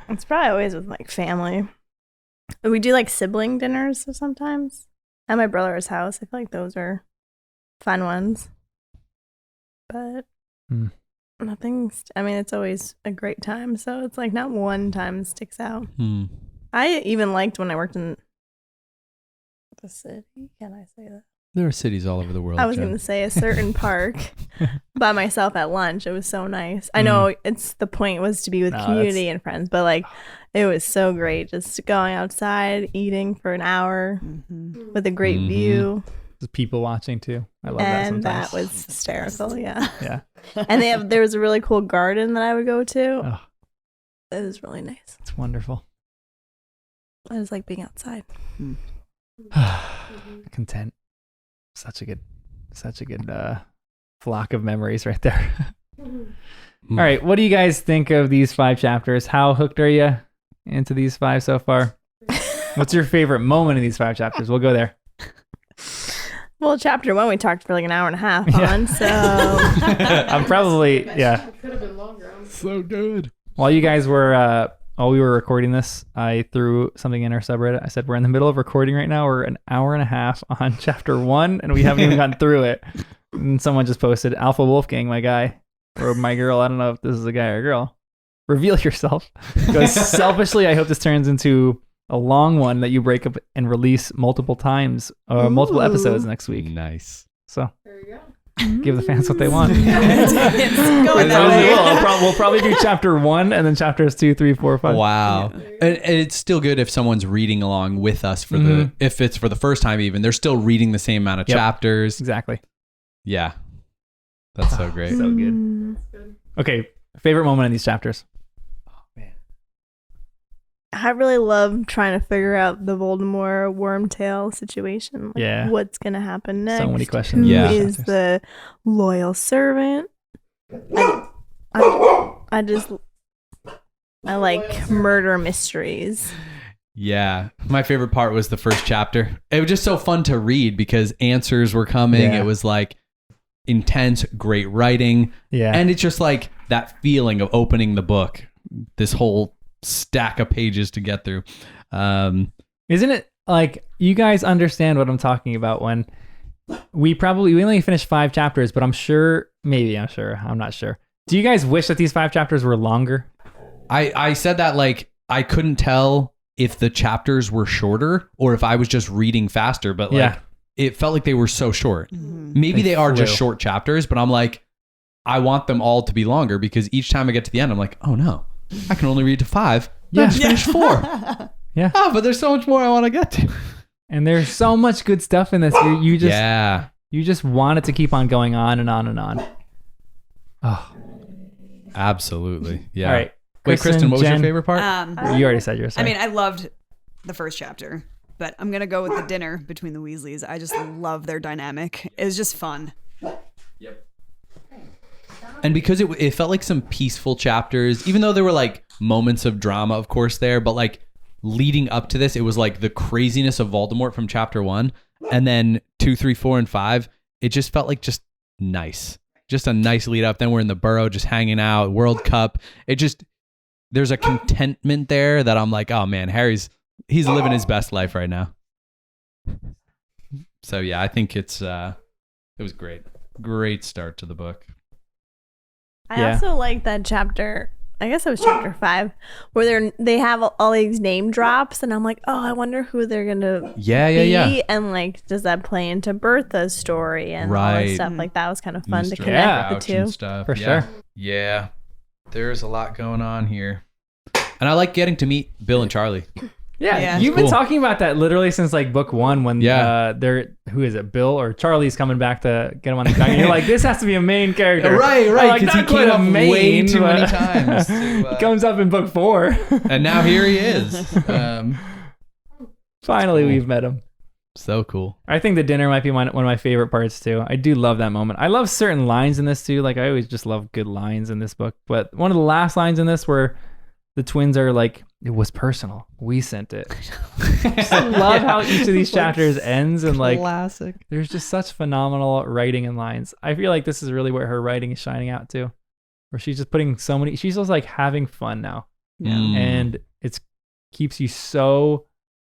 It's probably always with like family. We do like sibling dinners sometimes at my brother's house. I feel like those are fun ones. But nothing's, I mean, it's always a great time. So it's like not one time sticks out. I even liked when I worked in the city. Can I say that? There are cities all over the world. I was Jen. going to say a certain park by myself at lunch. It was so nice. I know it's the point was to be with community and friends, but like it was so great just going outside, eating for an hour with a great view. Just people watching too. I love that sometimes. And that was hysterical. Yeah. Yeah. And there was a really cool garden that I would go to. Oh, It was really nice. it's wonderful. I just like being outside. Content. Such a good flock of memories right there. All right, what do you guys think of these 5 chapters? How hooked are you into these 5 so far? What's your favorite moment in these 5 chapters? We'll go there. Well, chapter 1 we talked for like an hour and a half on, so I'm probably Could have been longer. So good. While you guys were while we were recording this, I threw something in our subreddit. I said we're in the middle of recording right now. We're an hour and a half on chapter 1 and we haven't even gotten through it. And someone just posted Alpha Wolfgang, my guy or my girl. I don't know if this is a guy or a girl. Reveal yourself. Because selfishly, I hope this turns into a long one that you break up and release multiple times, multiple episodes next week. Nice. So There you go. give the fans what they want. Going that way. We'll probably do chapter 1 and then chapters 2, 3, 4, 5. Wow. And it's still good if someone's reading along with us for if it's for the first time even, they're still reading the same amount of chapters. Exactly. Yeah. That's so great. So good. Okay, favorite moment in these chapters? I really love trying to figure out the Voldemort Wormtail situation. Like, Yeah. what's going to happen next? So many questions. Who Yeah. is the loyal servant? I like murder mysteries. Yeah. My favorite part was the first chapter. It was just so fun to read because answers were coming. Yeah. It was like intense, great writing. Yeah. And it's just like that feeling of opening the book, this whole stack of pages to get through. Isn't it like you guys understand what I'm talking about when we only finished 5 chapters, but I'm not sure. Do you guys wish that these 5 chapters were longer? I said that like I couldn't tell if the chapters were shorter or if I was just reading faster, but like it felt like they were so short. Maybe they are just short chapters, but I'm like, I want them all to be longer because each time I get to the end, I'm like, oh no, I can only read to 5. I just finished 4. Yeah. Oh, but there's so much more I want to get to. And there's so much good stuff in this. You just want it to keep on going on and on and on. Oh, absolutely. Yeah. all right. Wait, Kristen, what was your Jen, favorite part? You already said yours. I mean, I loved the first chapter, but I'm going to go with the dinner between the Weasleys. I just love their dynamic. It was just fun. And because it felt like some peaceful chapters, even though there were like moments of drama, of course, there, but like leading up to this, it was like the craziness of Voldemort from chapter 1, and then 2, 3, 4, and 5. It just felt like just nice, just a nice lead up. Then we're in the Burrow, just hanging out, World Cup. There's a contentment there that I'm like, oh man, he's living his best life right now. So yeah, I think it was great start to the book. I also like that chapter. I guess it was chapter 5, where they have all these name drops, and I'm like, oh, I wonder who they're gonna be, and like, does that play into Bertha's story and all that stuff? Like that was kind of fun to connect the two. Stuff. For sure. Yeah, there's a lot going on here, and I like getting to meet Bill and Charlie. Yeah, you've been talking about that literally since like book 1 when who is it, Bill or Charlie's coming back to get him on the gun. You're like, this has to be a main character. Right, because he came up way too many times. He comes up in book 4. And now here he is. Finally, we've met him. So cool. I think the dinner might be one of my favorite parts too. I do love that moment. I love certain lines in this too. Like I always just love good lines in this book. But one of the last lines in this where the twins are like, it was personal. We sent it. I love how each of these chapters ends, and like classic. There's just such phenomenal writing and lines. I feel like this is really where her writing is shining out too, where she's just putting so many. She's just like having fun now, and it keeps you so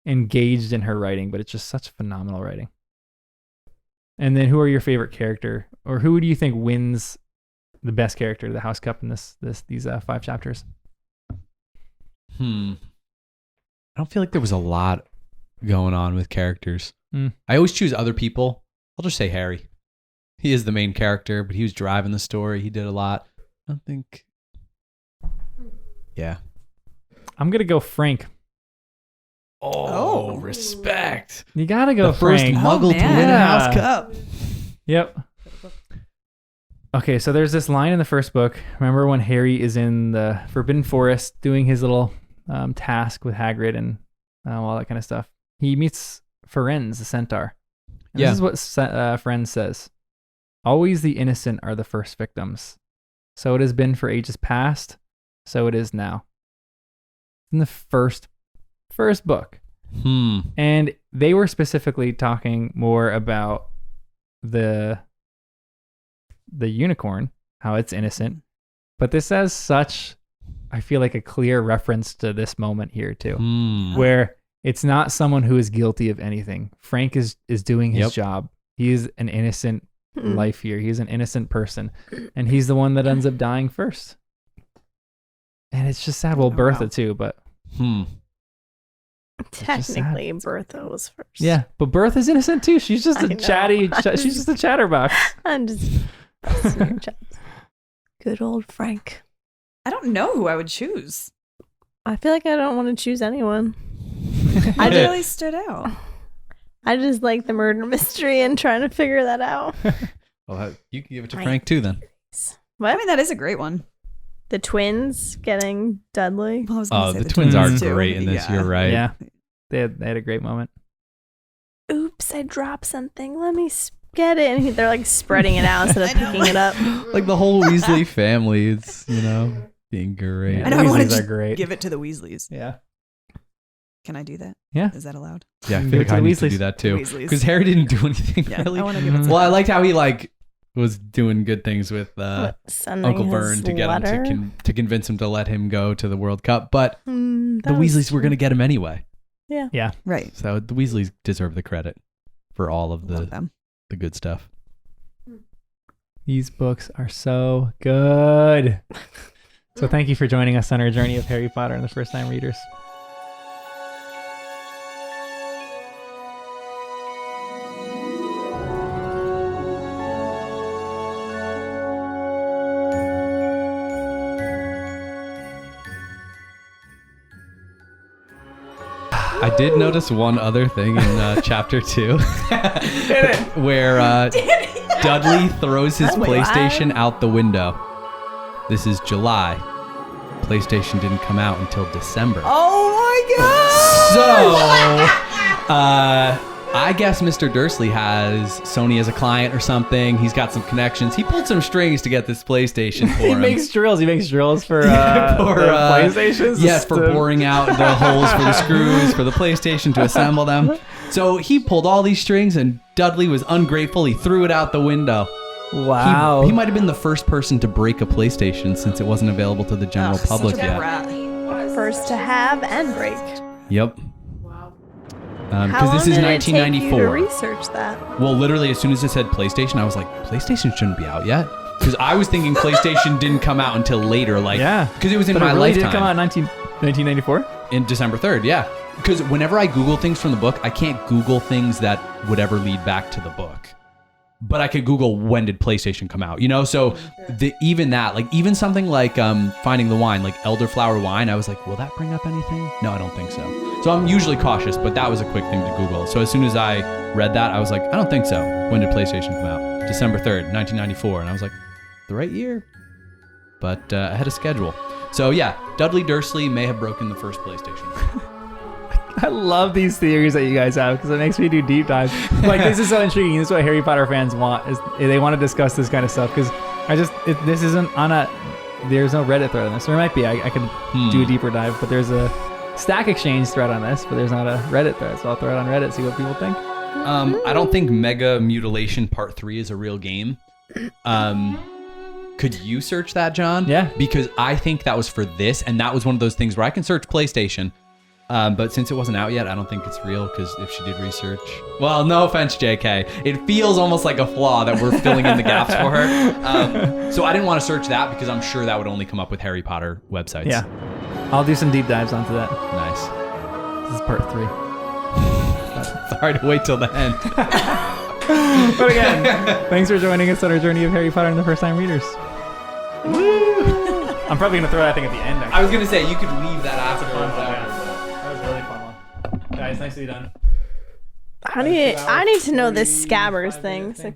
engaged in her writing. But it's just such phenomenal writing. And then, who are your favorite character, or who do you think wins the best character of the House Cup in these 5 chapters? I don't feel like there was a lot going on with characters. I always choose other people. I'll just say Harry. He is the main character, but he was driving the story. He did a lot. I don't think. Yeah. I'm going to go Frank. Oh, respect. You got to go the Frank. First Muggle to win a House Cup. Yep. Okay, so there's this line in the first book. Remember when Harry is in the Forbidden Forest doing his little task with Hagrid and all that kind of stuff? He meets Firenze, the centaur. And this is what Firenze says. Always the innocent are the first victims. So it has been for ages past, so it is now. In the first book. And they were specifically talking more about the unicorn, how it's innocent. But this has such, I feel like, a clear reference to this moment here too, where it's not someone who is guilty of anything. Frank is doing his job. He is an innocent life here. He's an innocent person, and he's the one that ends up dying first. And it's just sad. Well, Bertha too, but technically Bertha was first. Yeah, but Bertha's innocent too. She's just a chatty. She's just a chatterbox. I'm just good old Frank. I don't know who I would choose. I feel like I don't want to choose anyone. I really stood out. I just like the murder mystery and trying to figure that out. Well, you can give it to Frank too then. What? I mean, that is a great one. The twins getting Dudley. Well, I was gonna say the twins are too. great in this. Yeah. You're right. Yeah, they had a great moment. Oops, I dropped something. Let me get it. And they're like spreading it out instead of picking it up. Like the whole Weasley family. It's being great. Yeah. I know I want Weasleys to are great. give it to the Weasleys. Yeah. Can I do that? Yeah. Is that allowed? Yeah, I Give feel it like to I the need to Weasleys. do that too. Weasleys. Because Harry didn't do anything Yeah, really. I want to give it to Well, I them. liked how he was doing good things with Sending Uncle his Vern to get letter? him to convince him to let him go to the World Cup. But That the was Weasleys were going to get him anyway. Yeah. Right. So the Weasleys deserve the credit for all of Love them. the good stuff. These books are so good. So thank you for joining us on our journey of Harry Potter and the First Time Readers. I did notice one other thing in chapter 2 where Dudley throws his PlayStation out the window. This is July. PlayStation didn't come out until December. Oh my god! So, I guess Mr. Dursley has Sony as a client or something. He's got some connections. He pulled some strings to get this PlayStation for him. He makes drills for the PlayStations. Yes, for boring out the holes for the screws for the PlayStation to assemble them. So he pulled all these strings, and Dudley was ungrateful. He threw it out the window. Wow. He might have been the first person to break a PlayStation since it wasn't available to the general public Such a yet. brat. First to have and break. Yep. How Because long this is did it take you to 1994. research that? Well, literally, as soon as it said PlayStation, I was like, PlayStation shouldn't be out yet. Because I was thinking PlayStation didn't come out until later. Like, Yeah. Because it was in But my it really lifetime. did come out in 1994? In December 3rd, yeah. Because whenever I Google things from the book, I can't Google things that would ever lead back to the book. But I could Google when did PlayStation come out, you know? So even that, like even something like finding the wine, like elderflower wine, I was like, will that bring up anything? No, I don't think so. So I'm usually cautious, but that was a quick thing to Google. So as soon as I read that, I was like, I don't think so. When did PlayStation come out? December 3rd, 1994. And I was like, the right year, but ahead of schedule. So yeah, Dudley Dursley may have broken the first PlayStation. I love these theories that you guys have because it makes me do deep dives. Like, this is so intriguing. This is what Harry Potter fans want. Is they want to discuss this kind of stuff because this isn't on there's no Reddit thread on this. There might be. I could do a deeper dive, but there's a Stack Exchange thread on this, but there's not a Reddit thread. So I'll throw it on Reddit, see what people think. I don't think Mega Mutilation Part 3 is a real game. Could you search that, John? Yeah. Because I think that was for this, and that was one of those things where I can search PlayStation. But since it wasn't out yet, I don't think it's real because if she did research... Well, no offense, JK. It feels almost like a flaw that we're filling in the gaps for her. So I didn't want to search that because I'm sure that would only come up with Harry Potter websites. Yeah. I'll do some deep dives onto that. Nice. This is part 3. Sorry to wait till the end. But again, thanks for joining us on our journey of Harry Potter and the First Time Readers. Woo! I'm probably going to throw that thing at the end, actually. I was going to say, you could leave that after. That was a really fun one. Guys, nicely done. I need to know this Scabbers thing. So